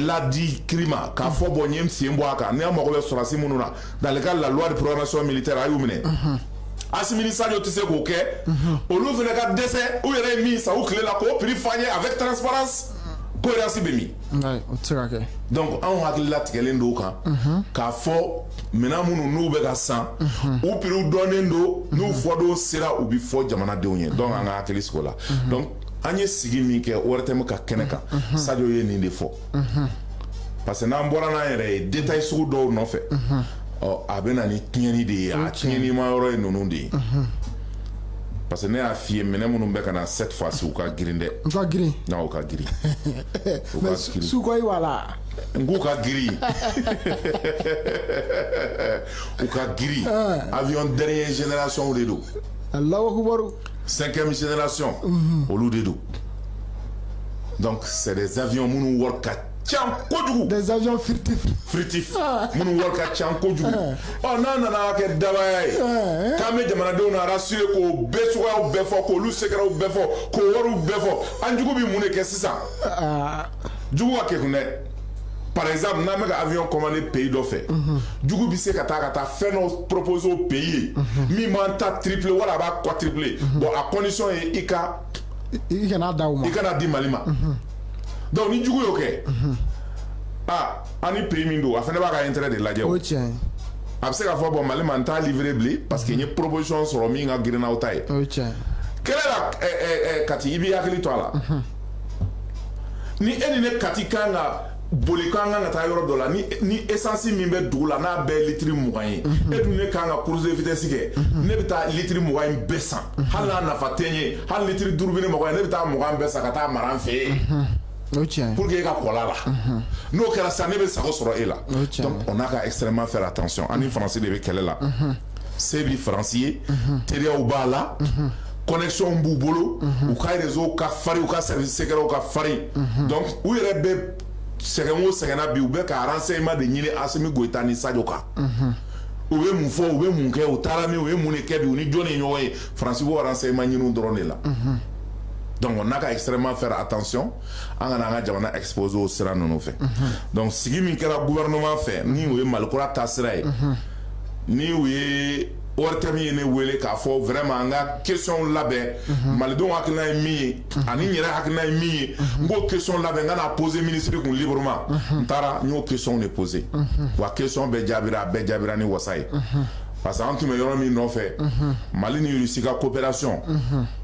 ladi kirima k'a fɔ bon n ye n sen bɔ a kan ne mago bɛ sɔrɔdasi minnu na dans le cadre de la loi de programmation militaire a y'u minɛ. Assimi ni Sadio tɛ se k'o kɛ olu fana ka dɛsɛ u yɛrɛ ye min san u tile la k'o prix fɔ an ye avec transparence cohérence bɛ min. O tɛ se ka kɛ. Donc anw hakilila tigɛlen don o kan k'a fɔ minɛn minnu n'u bɛ ka san u prix dɔnnen don n'u fɔdon sera u bɛ fɔ jamanadenw ye donc an ka hakili sigi o la. Donc an ye sigi min kɛ ORTM ka kɛnɛ kan Sadio ye nin de fɔ parce que n'an bɔra n'an yɛrɛ ye détail sugu dɔw nɔfɛ a bɛ na ni tiɲɛni de ye a tiɲɛni ma yɔrɔ ye ninnu de ye parce que ne y'a f'i ye minɛn minnu bɛ ka na cette fois-ci u ka girin dɛ. U ka girin. Non u ka girin. Mais Sukoyi wala. N k'u ka girin. U ka girin. Avion dernière génération de don. Allahu Akbar. 5e génération. Olu de don. Donc c'est des avions minnu wari ka ca kojugu. Des avions furtifs. Furtifs. Minnu wari ka ca kojugu. N'an nana kɛ dabaya ye k'an bɛ jamanadenw na rassurer k'o bɛɛ cogoyaw bɛɛ fɔ k'olu secrets bɛɛ fɔ k'o wariw bɛɛ fɔ an jugu bɛ mun de kɛ sisan. Jugu ka kɛ kun dɛ. Par exemple n'an bɛ ka avion commandé pays dɔ fɛ jugu bɛ se ka taa fɛn dɔ proposer au pays ye min b'an ta tripler wala a b'a quadrupler bon a condition ye i kana d'aw ma. I kana di Mali ma. Donc ni jugu y'o kɛ an ni pays min don a fana b'a ka intérêt de lajɛ o. O tiɲɛ. A bɛ se k'a fɔ bon Mali ma n t'a livrer bilen parce que n ye proposition sɔrɔ min ka girin n'aw ta ye. O tiɲɛ. Kɛlɛ la Kati i b'i hakili to a la ni e ni ne Kati kan ka boli kan ka taa yɔrɔ dɔ la ni essence min bɛ dugu la n'a bɛɛ litiri 20 ye e dun ne kan ka course de vitesse kɛ ne bɛ taa litiri 20 in bɛɛ san hali n'a nafa tɛ n ye hali litiri 5 bɛ ne mago ye ne bɛ taa 20 bɛɛ san ka taa mara n fɛ yen pour que e ka kɔla la n'o kɛra sisan ne bɛ sago sɔrɔ e la donc on a ka extrêmement faire attention an ni Faransi de bɛ kɛlɛ la se bi Faransi ye teriyaw b'a la connexion b'u bolo u ka réseau ka farin u ka service secret ka farin donc u yɛrɛ bɛ sɛgɛn o sɛgɛnna bi u bɛ ka renseignement de ɲini Assimi Goïta ni Sadio kan u bɛ mun fɔ u bɛ mun kɛ u taara min u ye mun de kɛ bi u ni jɔn ye ɲɔgɔn ye Faransi b'o renseignement ɲini dɔrɔn de la donc on a ka extrêmement faire attention an kana an ka jamana exposer o sira ninnu fɛ donc sigi min kɛra gouvernement fɛ ni o ye Malikura ta sira ye ni u ye ORTM ye ne wele k'a fɔ vraiment an ka question labɛn malidenw hakilina ye min ye ani n yɛrɛ hakilina ye min ye n k'o question labɛn n ka n'a poser ministre kun librement n taara n y'o question de poser wa question bɛɛ jaabira a bɛɛ jaabira ni wasa ye parce que an tun bɛ yɔrɔ min nɔfɛ Mali ni Russie ka coopération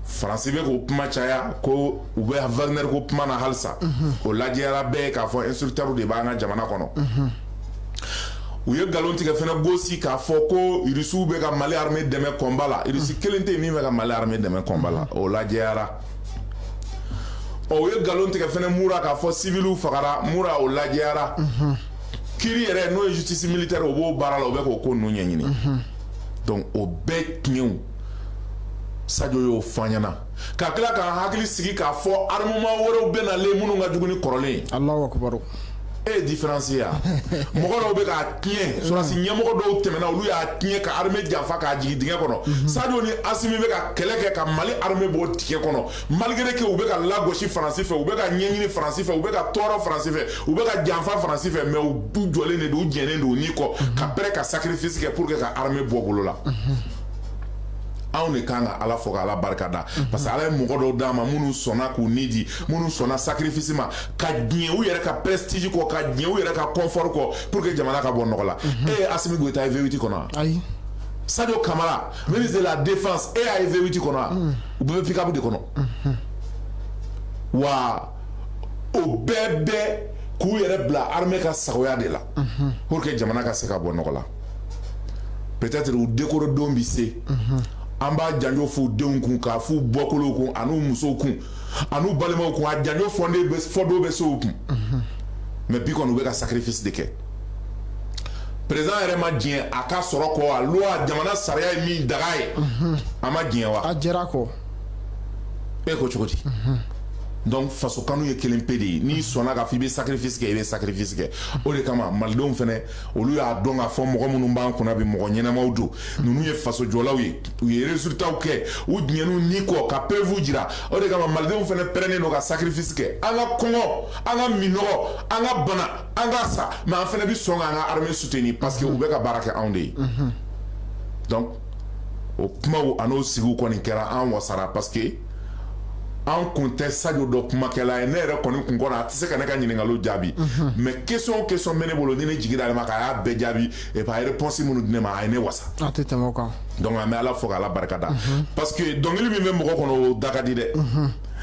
Faransi bɛ k'o kuma caya ko u bɛ Wagner ko kuma na halisa o lajɛyara bɛɛ k'a fɔ instructeur de b'an ka jamana kɔnɔ u ye galon tigɛ fɛnɛ gosi k'a fɔ ko Rusiw bɛ ka Mali armée dɛmɛ combat la Rusi kelen tɛ yen min bɛ ka Mali armée dɛmɛ combat la o lajɛyara u ye galon tigɛ fɛnɛ Mura k'a fɔ civiliw fagara Mura o lajɛyara Kiri yɛrɛ n'o ye justice militaire o b'o baara la o bɛ k'o ko ninnu ɲɛɲini donc o bɛɛ tiɲɛw Sadio y'o fɔ an ɲɛna ka tila k'an hakili sigi k'a fɔ armement wɛrɛw bɛ nalen minnu ka jugu ni kɔrɔlen ye. Allahu Akbar. E ye différence ye mɔgɔ dɔw bɛ k'a tiɲɛ sɔrɔdasi ɲɛmɔgɔ dɔw tɛmɛna olu y'a tiɲɛ ka armée janfa k'a jigin dingɛ kɔnɔ Sadio ni Assimi bɛ ka kɛlɛ kɛ ka Mali armée bɔ dingɛ kɔnɔ malgré que u bɛ ka lagosi Faransi fɛ u bɛ ka ɲɛɲini Faransi fɛ u bɛ ka tɔɔrɔ Faransi fɛ u bɛ ka janfa Faransi fɛ mais u jɔlen de don u jɛnnen don u ni kɔ ka pɛrɛ ka sacrifice kɛ pour que ka armée bɔ bolo la. Anw de kan ka Ala fɔ ka Ala barika da parce que Ala ye mɔgɔ dɔw d'an ma minnu sɔnna k'u ni di minnu sɔnna sacrifice ma ka diɲɛ u yɛrɛ ka prestige kɔ ka diɲɛ u yɛrɛ ka confort kɔ pour que jamana ka bɔ nɔgɔ la e ye Assimi Goïta ye V8 kɔnɔ ayi Sadio Camara ministre de la défense e y'a ye V8 kɔnɔ u bɛɛ bɛ pick-up de kɔnɔ wa o bɛɛ bɛ k'u yɛrɛ bila armée ka sagoya de la pour que jamana ka se ka bɔ nɔgɔ la peut-être u décoro don bi se an b'a janjo f'u denw kun k'a f'u bɔkolow kun an'u musow kun an'u balimaw kun a janjo fɔ dɔw bɛ se u kun mais bi kɔni u bɛ ka sacrifice de kɛ président yɛrɛ ma diɲɛ a ka sɔrɔ kɔ a loi jamana sariya ye min daga ye a ma diɲɛ wa a jɛra kɔ e ko cogo di donc faso kanu ye kelen pe de ye n'i sɔnna k'a fɔ i bɛ sacrifice kɛ i bɛ sacrifice kɛ o de kama malidenw fɛnɛ olu y'a dɔn k'a fɔ mɔgɔ minnu b'an kunna bi mɔgɔ ɲɛnamaw don ninnu ye faso jɔlaw ye u ye résultats kɛ u diɲɛn'u ni kɔ ka preuve jira o de kama malidenw fɛnɛ pɛrɛnnen don ka sacrifice kɛ an ka kɔngɔ an ka minɔgɔ an ka bana an ka sa mais an fɛnɛ bi sɔn k'an ka armée soutenir parce que u bɛ ka baara kɛ anw de ye donc o kumaw a n'o sigiw kɔni kɛra an wasara parce que an kun tɛ Sadio dɔ kumakɛla ye ne yɛrɛ kɔni kun kɔnɔ a tɛ se ka ne ka ɲininkaliw jaabi mais question o question bɛ ne bolo ni ne jiginna ale ma k'a y'a bɛɛ jaabi et puis a ye réponse minnu di ne ma a ye ne wasa a tɛ tɛmɛ o kan donc an bɛ Ala fo k'Ala barikada parce que dɔnkili min bɛ mɔgɔ kɔnɔ o da ka di dɛ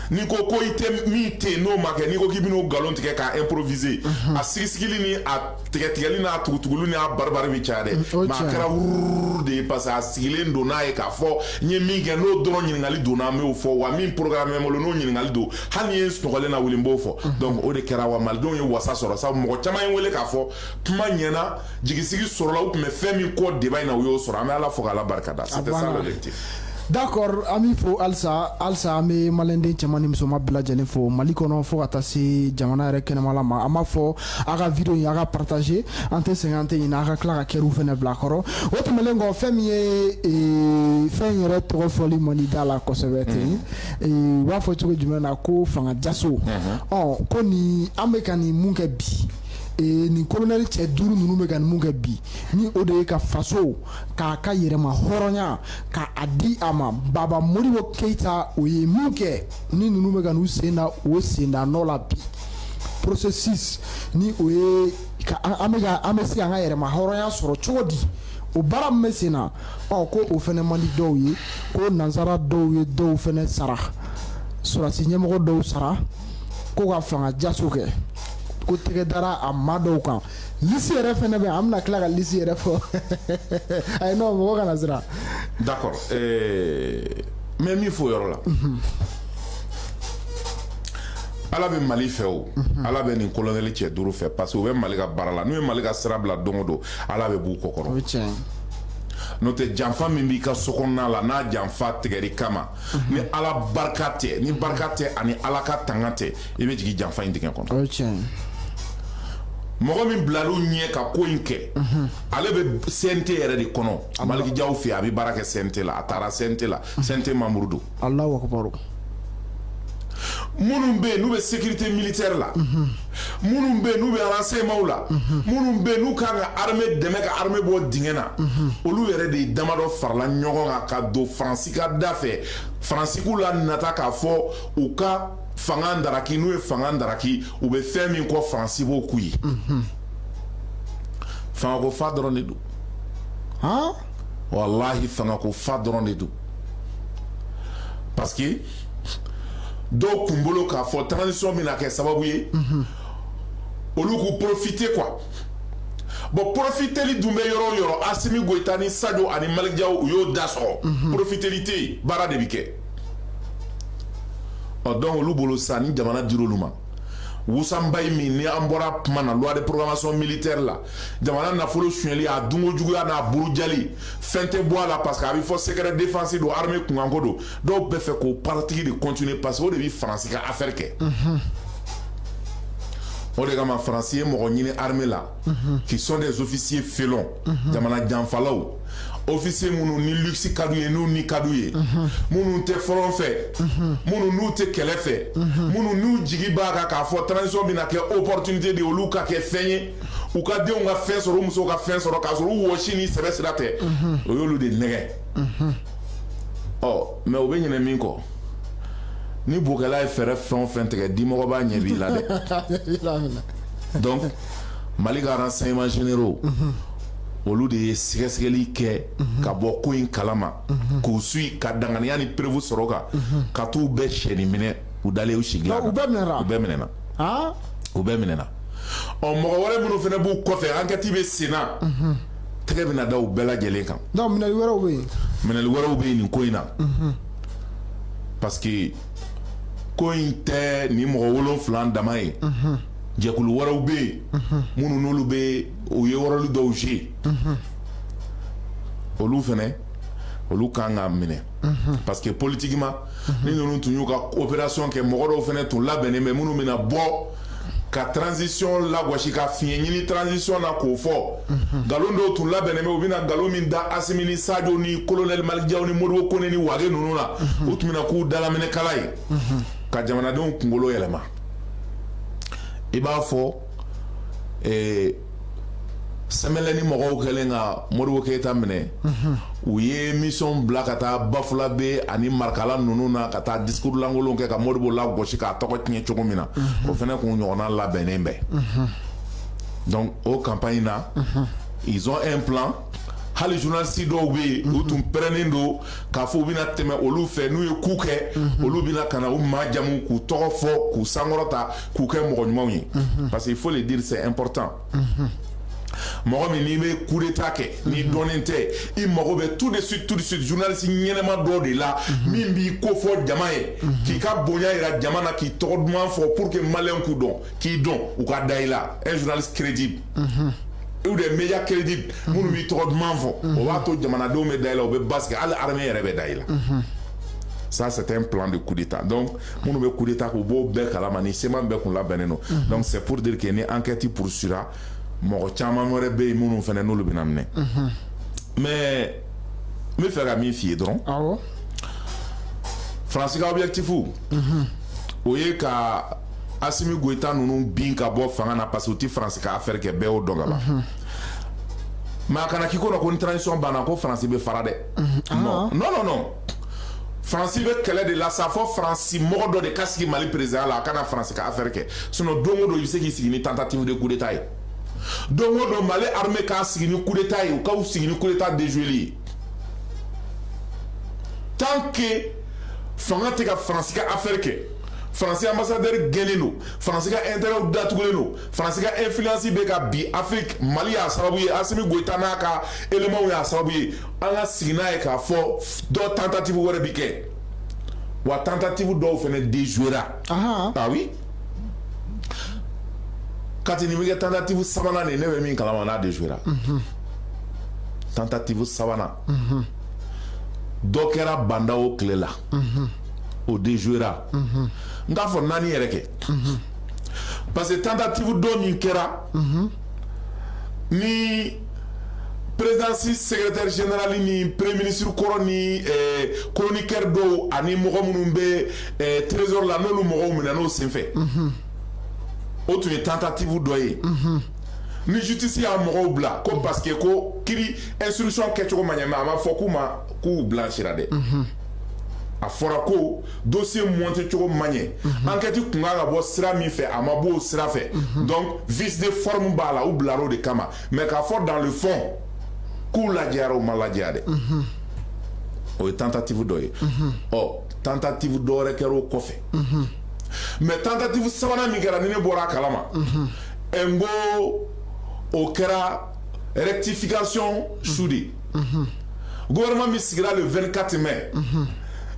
n'i ko ko i tɛ min tɛ yen n'o ma kɛ n'i ko k'i bɛn'o nkalon tigɛ k'a improviser a sigisigili ni a tigɛtigɛli n'a tugutuguli n'a baribari bɛ caya dɛ mais a kɛra wuruuru de ye parce que a sigilen don n'a ye k'a fɔ n ye min kɛ n'o dɔrɔn ɲininkali donna an b'o fɔ wa min programme bɛ n bolo n'o ɲininkali don hali ni ye n sunɔgɔlen na wuli n b'o fɔ donc o de kɛra wa malidenw ye wasa sɔrɔ sabu mɔgɔ caman ye n wele k'a fɔ kuma ɲɛna jigisigi sɔrɔla u tun bɛ fɛn min kɔ débat in na u y'o sɔrɔ an bɛ Ala fo k'Ala barikada c'était ça l'objectif. D'accord ami fo alsa an bɛ maliyɛnden cɛman ni musoman bɛɛ lajɛlen fo Mali kɔnɔ fo ka taa se jamana yɛrɛ kɛnɛmala ma an b'a fɔ a ka video in a ka partager an tɛ sɛgɛn an tɛ ɲinɛ a ka tila ka kɛriw fɛnɛ bila a kɔrɔ o tɛmɛnen kɔ fɛn min ye fɛn yɛrɛ tɔgɔ fɔli man di da la kosɛbɛ ten u b'a fɔ cogo jumɛn na ko fangajaso ko nin an bɛ ka nin mun kɛ bi nin colonel cɛ 5 ninnu bɛ ka nin mun kɛ bi ni o de ye ka faso k'a ka yɛrɛma hɔrɔnya ka a di a ma Baba Modibo Keita o ye mun kɛ ni ninnu bɛ ka n'u sen da o sen da nɔ la bi processus ni o ye an bɛ se k'an ka yɛrɛma hɔrɔnya sɔrɔ cogo di o baara min bɛ sen na ko o fɛnɛ man di dɔw ye ko nansara dɔw ye dɔw fɛnɛ sara sɔrɔdasi ɲɛmɔgɔ dɔw sara ko ka fangajaso kɛ ko tɛgɛ dara a ma dɔw kan lisi yɛrɛ fɛnɛ bɛ an bɛna tila ka lisi yɛrɛ fɔ ayi non mɔgɔ kana siran d'accord mais min fɔ o yɔrɔ la Ala bɛ Mali fɛ o Ala bɛ nin colonel cɛ 5 fɛ parce que u bɛ Mali ka baara la n'u ye Mali ka sira bila don o don Ala bɛ b'u kɔ kɔrɔ o ye tiɲɛ n'o tɛ janfa min b'i ka so kɔnɔna la n'a janfa tigɛli kama ni Ala barika tɛ ni barika tɛ ani Ala ka tanga tɛ i bɛ jigin janfa in dingɛ kɔnɔ o ye tiɲɛ mɔgɔ min bilal'u ɲɛ ka ko in kɛ ale bɛ CNT yɛrɛ de kɔnɔ Maliki Jaw fɛ a bɛ baara kɛ CNT la a taara CNT la CNT membre don Alahu akibaru minnu bɛ yen n'u bɛ sécurité militaire la minnu bɛ yen n'u bɛ renseignement la minnu bɛ yen n'u kan ka armée dɛmɛ ka armée bɔ dingɛ na olu yɛrɛ de damadɔ farala ɲɔgɔn kan ka don Faransi ka da fɛ Faransiw la nata k'a fɔ u ka fanga ndaraki n'u ye fanga ndaraki u bɛ fɛn min kɔ Faransi b'o k'u ye fangako fa dɔrɔn de don walahi fangako fa dɔrɔn de don parce que dɔw kun bolo k'a fɔ transition bɛna kɛ sababu ye olu k'u profiter quoi bon profiteli dun bɛ yɔrɔ o yɔrɔ Asimi Goïta ni Sadio ani Maliki Jaw u y'o da sɔgɔ profiteli tɛ yen baara de bɛ kɛ donc olu bolo sa ni jamana dir'olu ma wusanbayi min ni an bɔra kuma na loi de programmation militaire la jamana nafolo sonyɛli a dunko juguya n'a burujali fɛn tɛ bɔ a la parce que a bɛ fɔ secret défense don armée kunkanko don dɔw bɛ fɛ k'o paratigi de continuer parce que o de bɛ Faransi ka affaire kɛ o de kama Faransi ye mɔgɔ ɲini armée la qui sont des officiers félons jamana janfalaw officier minnu ni luxe ka d'u ye n'u ni ka d'u ye minnu tɛ front fɛ minnu n'u tɛ kɛlɛ fɛ minnu n'u jigi b'a kan k'a fɔ transition bɛna kɛ opportunité de olu ka kɛ fɛn ye u ka denw ka fɛn sɔrɔ u musow ka fɛn sɔrɔ k'a sɔrɔ u wɔsi ni sɛbɛ sira tɛ o y'olu de nɛgɛ mais u bɛ ɲinɛ min kɔ ni bokɛla ye fɛɛrɛ fɛn o fɛn tigɛ dimɔgɔ b'a ɲɛ b'i la dɛ donc Mali ka renseignements généraux olu de ye sɛgɛsɛgɛli kɛ ka bɔ ko in kalama k'u suit ka danganiya ni preuve sɔrɔ kan ka t'u bɛɛ sɛni minɛ u dalen u sigi la kan u bɛɛ minɛna mɔgɔ wɛrɛ minnu fana b'u kɔfɛ enquête bɛ sen na tɛgɛ bɛna da u bɛɛ lajɛlen kan donc minɛli wɛrɛw bɛ yen nin ko in na parce que ko in tɛ nin mɔgɔ 7 dama ye jɛkulu wɛrɛw bɛ yen minnu n'olu bɛ u ye yɔrɔli dɔw jouer olu fɛnɛ olu kan ka minɛ parce que politiquement ni ninnu tun y'u ka opération kɛ mɔgɔ dɔw fɛnɛ tun labɛnnen bɛ minnu bɛna bɔ ka transition lagosi ka fiɲɛ ɲini transition na k'o fɔ nkalon dɔw tun labɛnnen bɛ u bɛna nkalon min da Asimi ni Sadio ni colonel Malick Diaw ni Modibo Kone ni Wage ninnu na u tun bɛna k'u dalaminɛkala ye ka jamanadenw kunkolo yɛlɛma i b'a fɔ sɛmɛlɛ ni mɔgɔw kɛlen ka Modibo Keyita minɛ u ye mission bila ka taa Bafulabe ani Marikala ninnu na ka taa discours lankolon kɛ ka Modibo lagosi k'a tɔgɔ tiɲɛ cogo min na o fɛnɛ kun ɲɔgɔnna labɛnnen bɛ donc o campagne na ils ont un plan hali journaliste dɔw bɛ yen u tun pɛrɛnnen don k'a fɔ u bɛna tɛmɛ olu fɛ n'u ye ku kɛ olu bɛna ka na u majamu k'u tɔgɔ fɔ k'u sankɔrɔta k'u kɛ mɔgɔ ɲumanw ye parce que il faut le dire c'est important mɔgɔ min n'i bɛ coup d'état kɛ n'i dɔnnen tɛ i mago bɛ tout de suite journaliste ɲɛnɛma dɔ de la min b'i ko fɔ jama ye k'i ka bonya yira jama na k'i tɔgɔ duman fɔ pour que maliyɛnw k'u dɔn k'i dɔn u ka da i la un journaliste crédible ou des médias crédibles minnu b'i tɔgɔ duman fɔ o b'a to jamanadenw bɛ da i la u bɛ basigi hali armée yɛrɛ bɛ da i la ça c'est un plan de coup d'état donc minnu bɛ coup d'état k'u b'o bɛɛ kalama ni sema bɛɛ kun labɛnnen don donc c'est pour dire que ni enquête poursuivra mɔgɔ caman wɛrɛ bɛ yen minnu fɛnɛ n'olu bɛna minɛ mais n bɛ fɛ ka min f'i ye dɔrɔn Faransi ka objectif o ye ka Asimi Goïta ninnu bin ka bɔ fanga na parce que u ti Faransi ka affaire kɛ bɛɛ y'o dɔn ka ban mais a kana k'i kɔnɔ ko ni transition banna ko Faransi bɛ fara dɛ non Faransi bɛ kɛlɛ de la sa fɔ Faransi mɔgɔ dɔ de ka sigi Mali président la a kana Faransi ka affaire kɛ sinon don o don i bɛ se k'i sigi ni tentative de coup d'état ye don o don Mali armée k'a sigi ni coup d'état ye u k'u sigi ni coup d'état déjoué ye tant que fanga tɛ ka Faransi ka affaire kɛ Faransi ambassadeur gɛnnen don Faransi ka intérêt datugulen don Faransi ka influence bɛ ka bi Afrique Mali y'a sababu ye Asimi Goïta n'a ka éléments y'a sababu ye an ka sigi n'a ye k'a fɔ dɔ tentative wɛrɛ bi kɛ wa tentative dɔw fɛnɛ déjouera ah oui kati ni bɛ kɛ tentative sabanan de ne bɛ min kalama n'a déjouera tentative sabanan dɔ kɛra banda o tile la o déjouera n k'a fɔ naani yɛrɛ kɛ parce que tentative dɔ min kɛra ni présidence secrétaire général ni premier ministre kɔrɔ ni chroniqueur dɔw ani mɔgɔ minnu bɛ trésor la n'olu mɔgɔw minɛ n'o senfɛ o tun ye tentative dɔ ye ni justice y'a mɔgɔw bila ko parce que ko kiri instruction kɛcogo ma ɲɛ mais a ma fɔ k'u blanchira dɛ a fɔra ko dossier monté cogo ma ɲɛ enquête kun kan ka bɔ sira min fɛ a ma bɔ o sira fɛ donc vice de forme b'a la u bilar'o de kama mais k'a fɔ dans le fond k'u lajɛra u ma lajɛya dɛ o ye tentative dɔ ye ɔ tentative dɔ wɛrɛ kɛra o kɔfɛ mais tentative sabanan min kɛra ni ne bɔra a kalama n ko o kɛra rectification su de gouvernement min sigira le 24 mai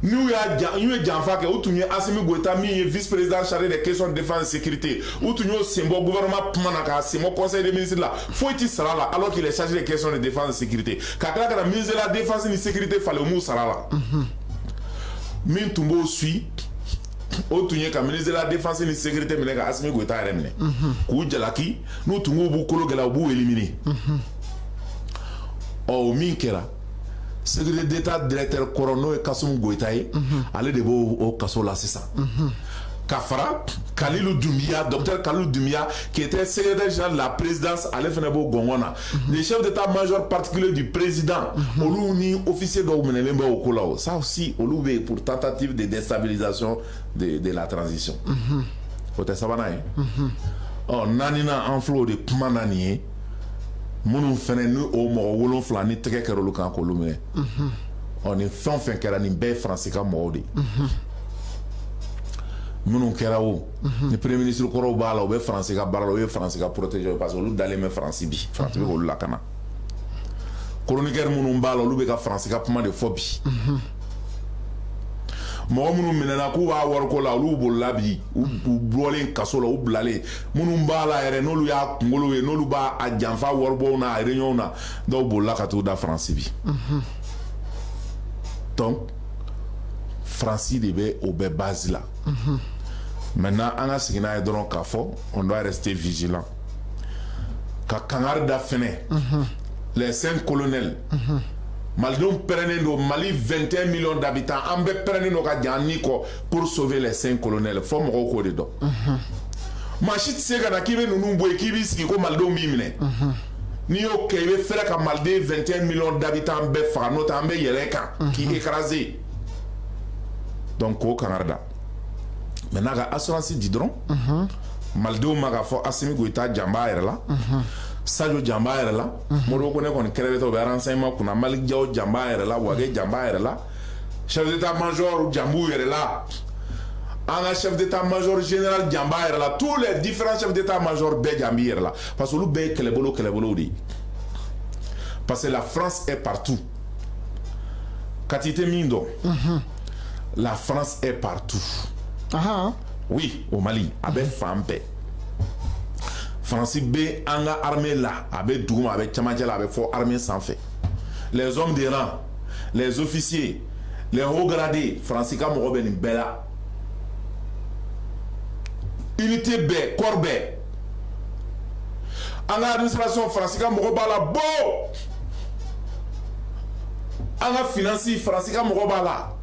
n'u ye janfa kɛ u tun ye Asimi Goïta min ye vice président chargé des questions de défense et sécurité u tun y'o sen bɔ gouvernement kuma na k'a sen bɔ conseil des ministres la foyi ti sara la alors qu'il est chargé des questions de défense et sécurité ka tila ka na ministre de la défense ni sécurité falen u m'u sara la min tun b'o suit o tun ye ka ministre de la défense ni sécurité minɛ ka Asimi Goïta yɛrɛ minɛ k'u jalaki n'u tun k'u b'u kolo gɛlɛya u b'u éliminer o min kɛra secrétaire d'état directeur kɔrɔ n'o ye Kasum Goïta ye ale de b'o o kaso la sisan ka fara Kalilu Doumbia docteur Kalilu Doumbia qui était secrétaire général de la présidence ale fɛnɛ b'o gɔngɔn na les chefs d'état-major particulier du président olu ni officier dɔw minɛlen bɛ o ko la o ça aussi olu bɛ pour tentative de déstabilisation de la transition o tɛ sabanan ye ɔ naaninan an filɛ o de kuma na nin ye minnu fɛnɛ ni o mɔgɔ 7 ni tɛgɛ kɛra olu kan k'olu minɛ ɔ ni fɛn o fɛn kɛra nin bɛɛ ye Faransi ka mɔgɔw de minnu kɛra o ni premier ministre kɔrɔw b'a la u bɛ Faransi ka baara la u ye Faransi ka protéger parce que olu dalen bɛ Faransi bi Faransi bɛ k'olu lakana chroniqueur minnu b'a la olu bɛ ka Faransi ka kuma de fɔ bi mɔgɔ minnu minɛna k'u b'a wariko la olu bolila bi u bɔlen kaso la u bilalen minnu b'a la yɛrɛ n'olu y'a kunkolo ye n'olu b'a janfa waribɔw na réunion na dɔw bolila ka t'u da Faransi bi donc Faransi de bɛ o bɛɛ base la maintenant an ka segin n'a ye dɔrɔn k'a fɔ on doit rester vigilant ka kangari da fɛnɛ les 5 colonels Malidenw pɛrɛnnen don Mali 21 millions d'habitants an bɛɛ pɛrɛnnen don ka jan ni kɔ pour sauver les 5 colonels fɔ mɔgɔw k'o de dɔn maa si tɛ se ka na k'i bɛ ninnu bɔ yen k'i b'i sigi ko Malidenw b'i minɛ n'i y'o kɛ i bɛ fɛrɛ ka Maliden 21 millions d'habitants bɛɛ faga n'o tɛ an bɛ yɛlɛ kan k'i écraser donc k'o kangari da maintenant ka assurance di dɔrɔn Malidenw ma k'a fɔ Asimi Goïta janb'a yɛrɛ la Sadio janb'a yɛrɛ la Modibo Konɛ kɔni kɛrɛfɛ u bɛ renseignement kunna Malick Diaw janb'a yɛrɛ la Wage janb'a yɛrɛ la chef d'état-major janb'u yɛrɛ la an ka chef d'état-major général janb'a yɛrɛ la tous les différents chefs d'état-major bɛɛ janb'i yɛrɛ la parce que olu bɛɛ ye kɛlɛbolow de ye parce que la France est partout kati tɛ min dɔn la France est partout oui au Mali a bɛ fan bɛɛ Faransi bɛ an ka armée la a bɛ duguma a bɛ cɛmancɛ la a bɛ fɔ armée sanfɛ les hommes de rang les officiers les hauts gradés Faransi ka mɔgɔ bɛ nin bɛɛ la unité bɛɛ corps bɛɛ an ka administration Faransi ka mɔgɔ b'a la bo an ka finance Faransi ka mɔgɔ b'a la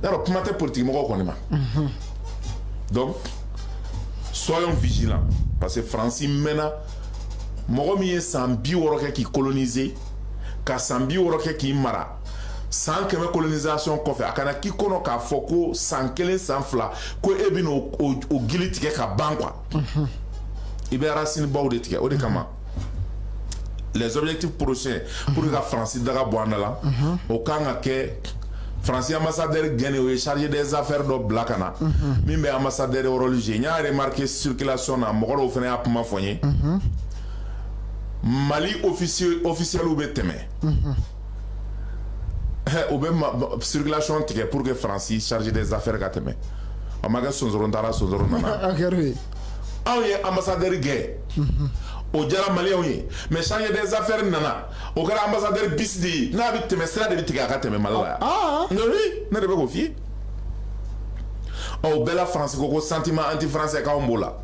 yɔrɔ kuma tɛ politique mɔgɔw kɔni ma donc soyons vigilants parce que Faransi mɛnna mɔgɔ min ye san 60 kɛ k'i coloniser ka san 60 kɛ k'i mara san 100 colonisation kɔfɛ a kana k'i kɔnɔ k'a fɔ ko san 1 san 2 ko e bɛ n'o gili tigɛ ka ban quoi i bɛ racine baw de tigɛ o de kama les objectifs prochains pour que Faransi daga bɔ an da la o kan ka kɛ Faransi ambassadeur gɛnɛ o ye chargé des affaires dɔ bila ka na min bɛ ambassadeur rôle jouer n y'a remarqué circulation na mɔgɔ dɔw fana y'a kuma fɔ n ye Mali officiels bɛ tɛmɛ o bɛ circulation tigɛ pour que Faransi chargé des affaires ka tɛmɛ a ma kɛ sonsoron taara sonsoron nana anw ye ambassadeur gɛn o jara maliyɛnw ye mais chargé des affaires nana o kɛra ambassadeur bis de ye n'a bɛ tɛmɛ sira de bɛ tigɛ a ka tɛmɛ Mali la yan ne de bɛ k'o f'i ye o bɛɛ la Faransi ko sentiment anti français k'anw b'o la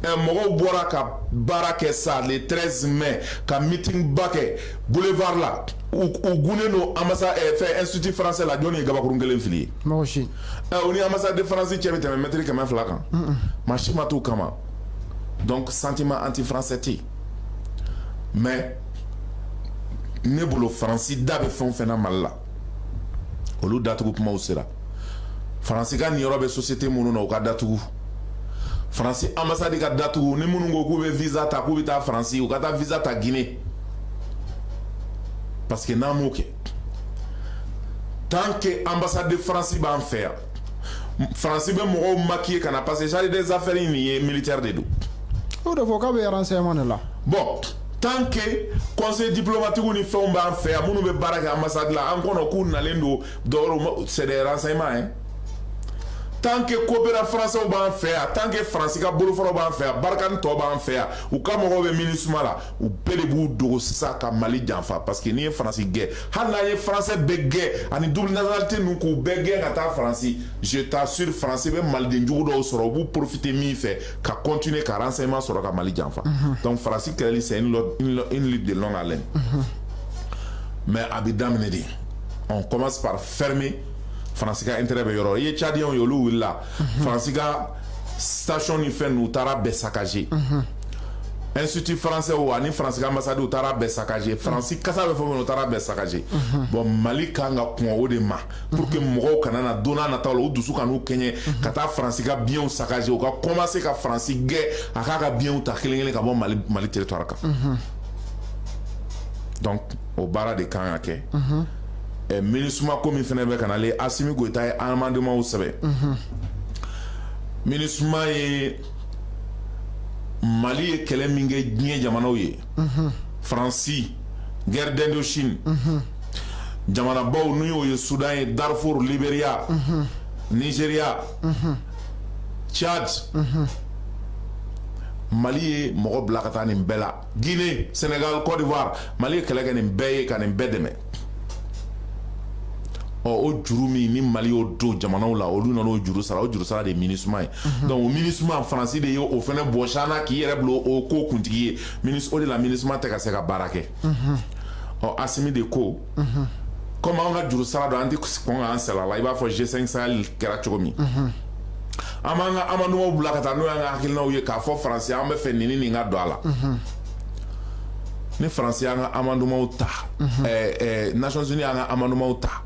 mɔgɔw bɔra ka baara kɛ sa le 13 mai ka meeting ba kɛ boulevard la u gunnen don fɛ institut français la jɔn ye gabakurun kelen fili ye mɔgɔ si o ni ambassade de France cɛ bɛ tɛmɛ mètre 200 kan maa si ma t'o kama donc sentiment anti français tɛ mais ne bolo Faransi da bɛ fɛn o fɛn na Mali la olu datugu kumaw sera Faransi ka nin yɔrɔ bɛ société minnu na u ka datugu Faransi ambassade ka datugu ni minnu ko k'u bɛ visa ta k'u bɛ taa Faransi u ka taa visa ta Guinée parce que n'an m'o kɛ tant que ambassade de France b'an fɛ yan Faransi bɛ mɔgɔw maquiller ka na parce que chargé des affaires nin ye militaire de don o de fɔ k'a bɛ renseignement de la bon tant que conseil diplomatique ni fɛnw b'an fɛ yan minnu bɛ baara kɛ ambassade la an kɔnɔ k'u nalen don dɔwɛrɛw c'est des renseignements hein tant que coopéra français b'an fɛ yan tant que Faransi ka bolofɔlɔ b'an fɛ yan Barkhane tɔ b'an fɛ yan u ka mɔgɔw bɛ MINUSMA la u bɛɛ de b'u dogo sisan ka Mali janfa parce que n'i ye Faransi gɛn hali n'a ye français bɛɛ gɛn ani double nationalité ninnu k'u bɛɛ gɛn ka taa Faransi je t'assure Faransi bɛ Maliden jugu dɔw sɔrɔ u b'u profiter min fɛ ka continuer ka renseignement sɔrɔ ka Mali janfa donc Faransi kɛlɛli c'est une lutte de longue haleine mais a bɛ daminɛ de on commence par fermer Faransi ka intérêt bɛ yɔrɔ i ye Tchadiens ye olu wulila Faransi ka station ni fɛn ninnu u taara bɛɛ saccager institut français o ani Faransi ka ambassade u taara bɛɛ saccager Faransi kasa bɛ fɛn o fɛn u taara bɛɛ saccager bon Mali kan ka kɔn o de ma pour que mɔgɔw kana na don n'a nataw la u dusu ka n'u kɛɲɛ ka taa Faransi ka biens saccager u ka commencer ka Faransi gɛn a k'a ka biens ta kelen kelen ka bɔ Mali territoire kan donc o baara de kan ka kɛ MINUSMA ko min fɛnɛ bɛ ka na ale Asimi Goïta ye amendement sɛbɛn MINUSMA ye Mali ye kɛlɛ min kɛ diɲɛ jamanaw ye Faransi guerre d'Indochine jamanabaw n'u y'o ye Soudan ye Darfour Libéria Nigeria, Tchad, Mali, mɔgɔ bila ka taa nin bɛɛ la. Guinée, Sénégal, Côte d'Ivoire, Mali ye kɛlɛ kɛ nin bɛɛ ye ka nin bɛɛ dɛmɛ. O juru min ni Mali y'o don jamanaw la olu nana o juru sara de ye MINUSMA ye. Donc o MINUSMA Faransi de ye o fɛnɛ bɔsana k'i yɛrɛ bila o ko kuntigi ye. O de la MINUSMA tɛ ka se ka baara kɛ. Assimi de ko comme an ka juru sara don an tɛ kɔn k'an sɛla la i b'a fɔ G5 Sahel kɛra cogo min. An b'an ka amendement bila ka taa n'o y'an ka hakilinaw ye k'a fɔ Faransi an bɛ fɛ nin ka don a la. Ni Faransi y'an ka amendement ta Nations Unies y'an ka amendement ta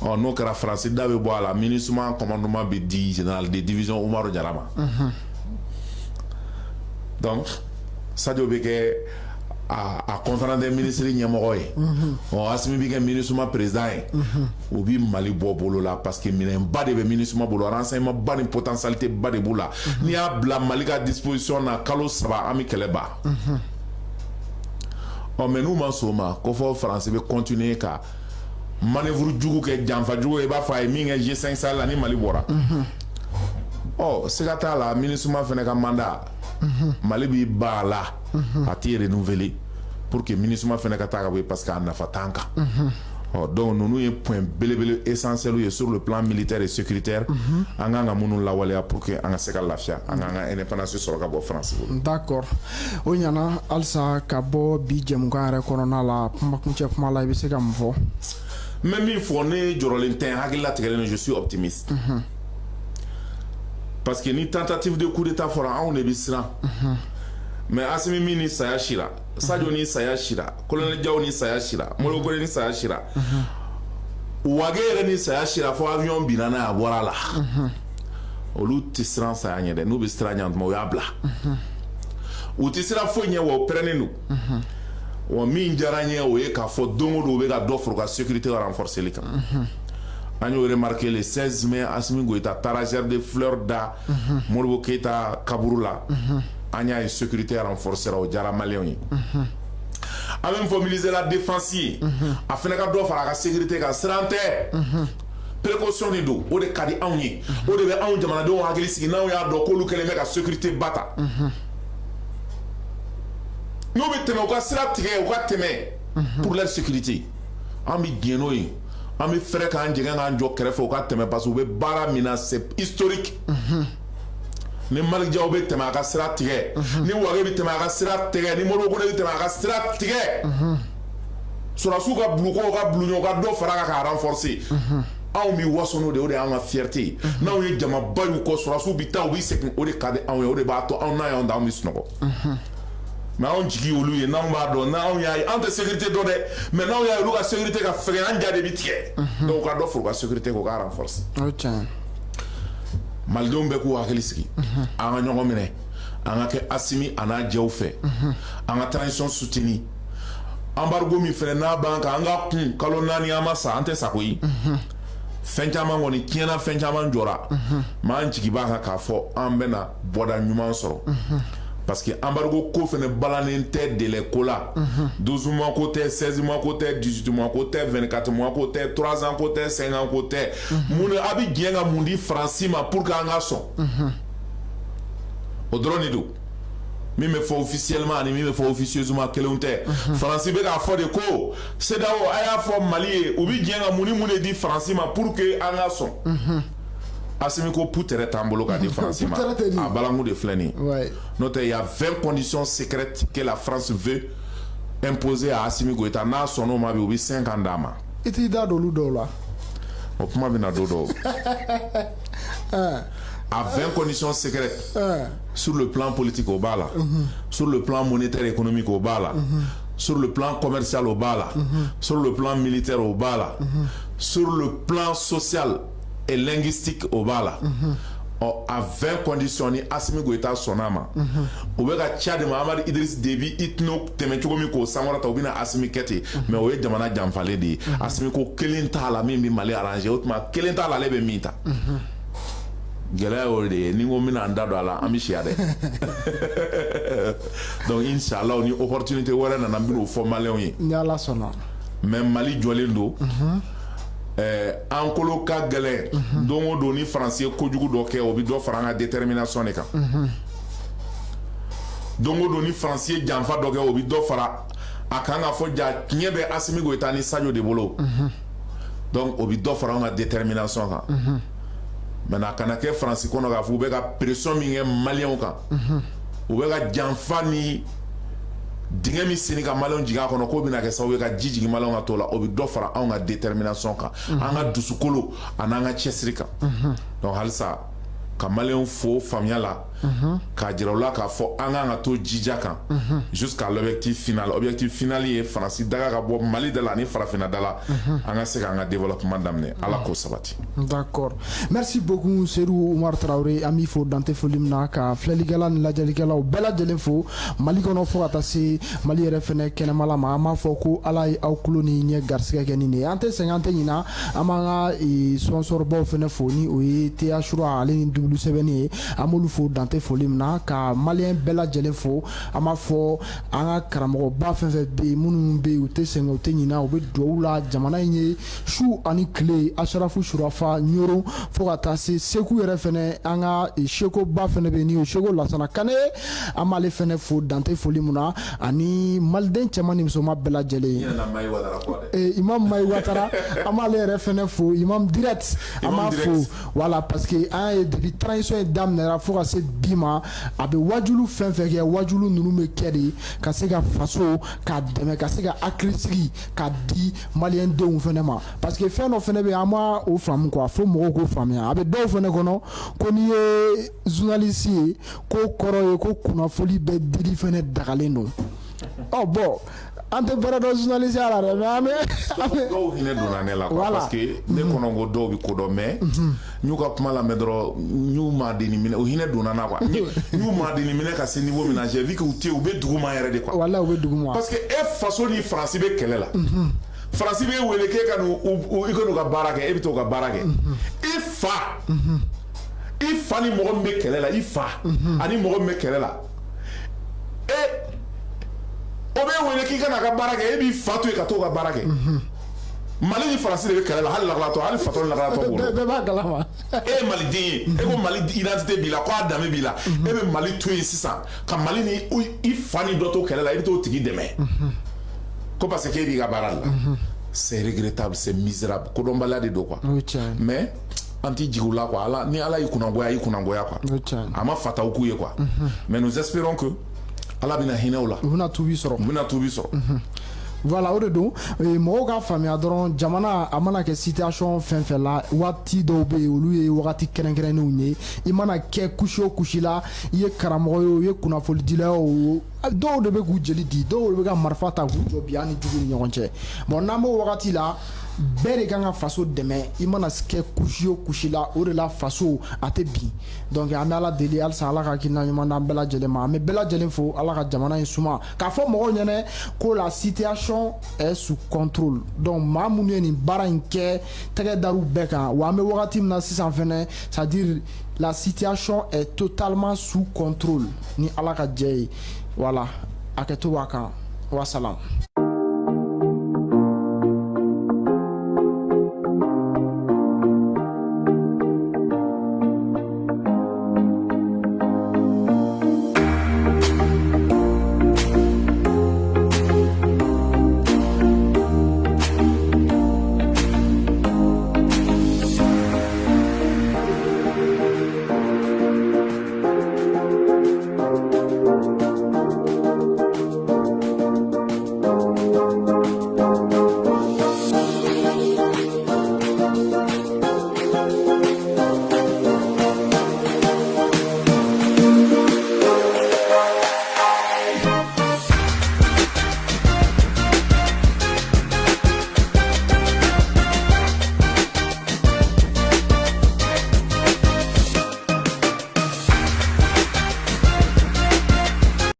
n'o kɛra Faransi da bɛ bɔ a la MINUSMA commandement bɛ di général de division Umaru Jara ma. Donc Sadio bɛ kɛ a conférence des ministres ɲɛmɔgɔ ye Assimi bɛ kɛ MINUSMA président ye u bi Mali bɔ bolo la parce que minɛnba de bɛ MINUSMA bolo renseignement ba ni potentialité ba de b'u la n'i y'a bila Mali ka disposition na kalo 3 an bɛ kɛlɛ ban. Mais n'u ma sɔn o ma ko fɔ Faransi bɛ continuer ka manœuvre jugu kɛ janfa jugu i b'a fɔ a ye min kɛ G5 Sahel la ni Mali bɔra. Siga t'a la MINUSMA fɛnɛ ka mandat Mali b'i ba a la a t'i renouveler pour que MINUSMA fɛnɛ ka taa ka bɔ yen parce que a nafa t'an kan. Donc ninnu ye point belebele essentiel ye sur le plan militaire et sécuritaire an kan ka minnu lawaleya pour que an ka se ka lafiya an k'an ka indépendance sɔrɔ ka bɔ France bolo. D'accord o ɲana halisa ka bɔ bi jɛmukan yɛrɛ kɔnɔna la kumakuncɛ kuma la i bɛ se ka mun fɔ. N bɛ min fɔ ne jɔrɔlen tɛ n hakili latigɛlen don je suis optimiste. Parce que ni tentative de coup d'état fɔra anw de bɛ siran. Mais Assimi min ni saya sira Sadio ni saya sira Colonel Diaw ni saya sira Molo Kone ni saya sira Ouagé yɛrɛ ni saya sira fo avion binna n'a ye a bɔra la olu tɛ siran saya ɲɛ dɛ n'u bɛ siran ɲɛ tuma u y'a bila u tɛ siran foyi ɲɛ wa u pɛrɛnnen don wa min diyara n ye o ye k'a fɔ don o don u bɛ ka dɔ fara u ka sécurité renforcée kan an y'o remarqué le 16 mai Assimi Goïta taara Gerbe des Fleurs da Modibo Keïta kaburu la an y'a ye sécurité renforcée o diyara maliyɛnw ye an bɛ mobiliser la défense ye a fana ka dɔ fara a ka sécurité kan siran tɛ précaution de don o de ka di anw ye o de bɛ anw jamanadenw hakili sigi n'anw y'a dɔn k'olu kɛlen bɛ ka sécurité bata n'u bɛ tɛmɛ u ka sira tigɛ u ka tɛmɛ pour leur sécurité an bɛ diɲɛ n'o ye an bɛ fɛrɛ k'an jɛngɛ k'an jɔ kɛrɛfɛ u ka tɛmɛ parce que u bɛ baara min na c'est historique. Ni Malick Diaw bɛ tɛmɛ a ka sira tigɛ ni Ouagé bɛ tɛmɛ a ka sira tigɛ ni Modibo Kone bɛ tɛmɛ a ka sira tigɛ sɔrɔsiw ka bulukɔw ka buluɲɔgɔn ka dɔ fara a kan k'a renforcer anw bɛ waso n'o de o de y'an ka fierté ye n'anw ye jamaba y'u kɔ sɔrɔsiw bɛ taa u bɛ segin o de ka di anw ye o de b'a to anw n'a y'anw da anw bɛ sunɔgɔ mais anw jigi olu ye n'anw b'a dɔn n'anw y'a ye anw tɛ sécurité dɔn dɛ mais n'anw y'a ye olu ka sécurité ka fɛgɛn an ja de bɛ tigɛ donc u ka dɔ fara u ka sécurité k'o ka renforcer. Malidenw bɛ k'u hakili sigi an ka ɲɔgɔn minɛ an ka kɛ Assimi a n'a jɛw fɛ an ka transition soutenue embargo min fɛnɛ n'a b'an kan an ka kun kalo 4 an ma sa an tɛ sa koyi fɛn caman kɔni tiɲɛna fɛn caman jɔra mais an jigi b'a kan k'a fɔ an bɛna bɔda ɲuman sɔrɔ parce que embargo ko fɛnɛ balannen tɛ délai ko la 12 mois ko tɛ 16 mois ko tɛ 18 mois ko tɛ 24 mois ko tɛ 3 ans ko tɛ 5 ans ko tɛ mun a bɛ diɲɛ ka mun di Faransi ma pour que an ka sɔn o dɔrɔn de don min bɛ fɔ officiellement ani min bɛ fɔ officieusement kelenw tɛ Faransi bɛ k'a fɔ de ko CEDEAO a y'a fɔ Mali ye u bɛ diɲɛ ka mun ni mun de di Faransi ma pour que an ka sɔn. Assimi ko put yɛrɛ t'an bolo k'a di Faransi ma a balangu de filɛ nin ye n'o tɛ il y a 20 conditions secrètes que la France veut imposer à Assimi Goïta n'a sɔnn'o ma bi u bɛ 5 ans d'a ma. I t'i da don olu dɔw la. O kuma bɛ na don dɔw. À 20 conditions secrètes sur le plan politique au bas là, sur le plan monétaire économique au bas là, sur le plan commercial au bas là, sur le plan militaire au bas là, sur le plan social et linguistique au bas là. À 20 conditions ni Assimi Goïta sonna ma o bɛ ka Tchad Mahamadu Idriss Déby itno tɛmɛ cogo min k'o sankɔrɔ ta u bɛna Assimi kɛ mais o ye jamana janfalen de ye Assimi ko kelen t'a la min bɛ Mali arranger o tuma kelen t'a la ale bɛ min ta gɛlɛya y'o de ye ni n ko n bɛna n da don a la an bɛ siya dɛ donc inshallah ni opportunité wɛrɛ nana n bɛn'o fɔ maliyɛnw ye ni Ala sɔnna mais Mali jɔlen don an kolo ka gɛlɛn don o don ni faransi ye kojugu dɔ kɛ o bɛ dɔ fara an ka détermination de kan don o don ni faransi ye janfa dɔ kɛ o bɛ dɔ fara a kan ka fɔ ja tiɲɛ bɛ Asimi Goïta ni Sadio de bolo donc o bɛ dɔ fara an ka détermination kan maintenant a kana kɛ faransi kɔnɔ k'a fɔ u bɛ ka pression min kɛ maliyɛnw kan u bɛ ka janfa ni dingɛ min seni ka maliyɛnw jigin a kɔnɔ k'o bɛna kɛ sababu ye ka ji jigin maliyɛnw ka t'o la o bɛ dɔ fara anw ka détermination kan an ka dusukolo ani an ka cɛsiri kan donc halisa ka maliyɛnw fo faamuya la k'a jira u la k'a fɔ an kan ka to jija kan jusqu'à l'objectif final objectif final ye faransi daga ka bɔ Mali da la ani farafinna da la an ka se k'an ka développement daminɛ ala k'o sabati. D'accord, merci beaucoup Serou Oumar Traoré an b'i fo dante foli min na ka filɛlikɛla ni lajɛlikɛlaw bɛɛ lajɛlen fo Mali kɔnɔ fo ka taa se Mali yɛrɛ fɛnɛ kɛnɛmala ma an b'a fɔ ko ala ye aw tulo ni ɲɛ garisɛgɛ kɛ nin de ye an tɛ sɛgɛn an tɛ ɲina an b'an ka sponsor baw fɛnɛ fo ni o ye TH Shura ale ni W7 ye an b'olu fo dante foli min na ka maliyɛn bɛɛ lajɛlen fo an b'a fɔ an ka karamɔgɔba fɛn fɛn bɛ yen minnu bɛ yen u tɛ sɛgɛn u tɛ ɲina u bɛ dugawu la jamana in ye su ani tile Asharafu Surafa Ɲoro fo ka taa se Seku yɛrɛ fɛnɛ an ka Seko ba fɛnɛ bɛ yen ni o Seko Lasana Kane an b'ale fɛnɛ fo dante foli min na ani maliden cɛman ni musoman bɛɛ lajɛlen Imam Mayi Watara an b'ale yɛrɛ fɛnɛ fo Imam Direct an b'a fo voilà parce que an ye depuis transition in daminɛra fo ka se bi ma a bɛ wajulu fɛn fɛn kɛ wajulu ninnu bɛ kɛ de ka se ka faso k'a dɛmɛ ka se ka hakili sigi k'a di maliyɛn denw fɛnɛ ma parce que fɛn dɔ fɛnɛ bɛ yen an b'a o faamu quoi fo mɔgɔw k'o faamuya a bɛ dɔw fɛnɛ kɔnɔ ko n'i ye journaliste ye ko kɔrɔ ye ko kunnafoni bɛɛ dili fɛnɛ dagalen don bon an tɛ baara dɔn journaliste ya la dɛ mais an bɛ dɔw hinɛ donna ne la quoi parce que ne kɔnɔ ko dɔw bɛ ko dɔn mais n y'u ka kuma lamɛn dɔrɔn n y'u maadeni minɛ o hinɛ donna n na quoi n y'u maadeni minɛ ka se niveau min na j'ai vu que u tɛ u bɛ duguma yɛrɛ de quoi walayi u bɛ duguma parce que e faso ni faransi bɛ kɛlɛ la faransi bɛ wele k'e ka i ka n'u ka baara kɛ e bɛ t'o ka baara kɛ i fa ni mɔgɔ min bɛ kɛlɛ la i fa ani mɔgɔ min bɛ kɛlɛ la o bɛ wele k'i ka n'a ka baara kɛ e b'i fa to yen ka t'o ka baara kɛ Mali ni faransi de bɛ kɛlɛ la hali lakalatɔ hali fatɔ ni lakalatɔ bolo bɛɛ b'a kalama e ye maliden ye e ko Mali identité b'i la ko a danbe b'i la e bɛ Mali to yen sisan ka Mali ni i fa ni dɔ to kɛlɛ la e bɛ t'o tigi dɛmɛ ko parce que e b'i ka baara la c'est regrettable c'est misérable kodɔnbaliya de don quoi mais an tɛ jigin u la quoi ala ni ala y'i kunnangoya y'i kunnangoya quoi a ma fataw k'u ye quoi mais nous espérons que ala bɛna hinɛ u la u bɛna tubi sɔrɔ voilà o de don mɔgɔw ka faamuya dɔrɔn jamana a mana kɛ situation fɛn fɛn la waati dɔw bɛ yen olu ye wagati kɛrɛnkɛrɛnnenw ye i mana kɛ kusi o kusi la i ye karamɔgɔ ye o i ye kunnafonidila ye o dɔw de bɛ k'u jeli di dɔw de bɛ ka marifa ta k'u jɔ bi an ni jugu ni ɲɔgɔn cɛ bon n'an b'o wagati la bɛɛ de kan ka faso dɛmɛ i mana kɛ kusi o kusi la o de la faso a tɛ bin donc an bɛ ala deli halisa ala ka hakilina ɲuman d'an bɛɛ lajɛlen ma an bɛ bɛɛ lajɛlen fo ala ka jamana in suma k'a fɔ mɔgɔw ɲɛna ko la situation est sous contrôle donc maa minnu ye nin baara in kɛ tɛgɛ dar'u bɛɛ kan wa an bɛ wagati min na sisan fɛnɛ c'est à dire la situation est totalement sous contrôle ni ala ka jɛ ye voilà hakɛto b'a kan wa salam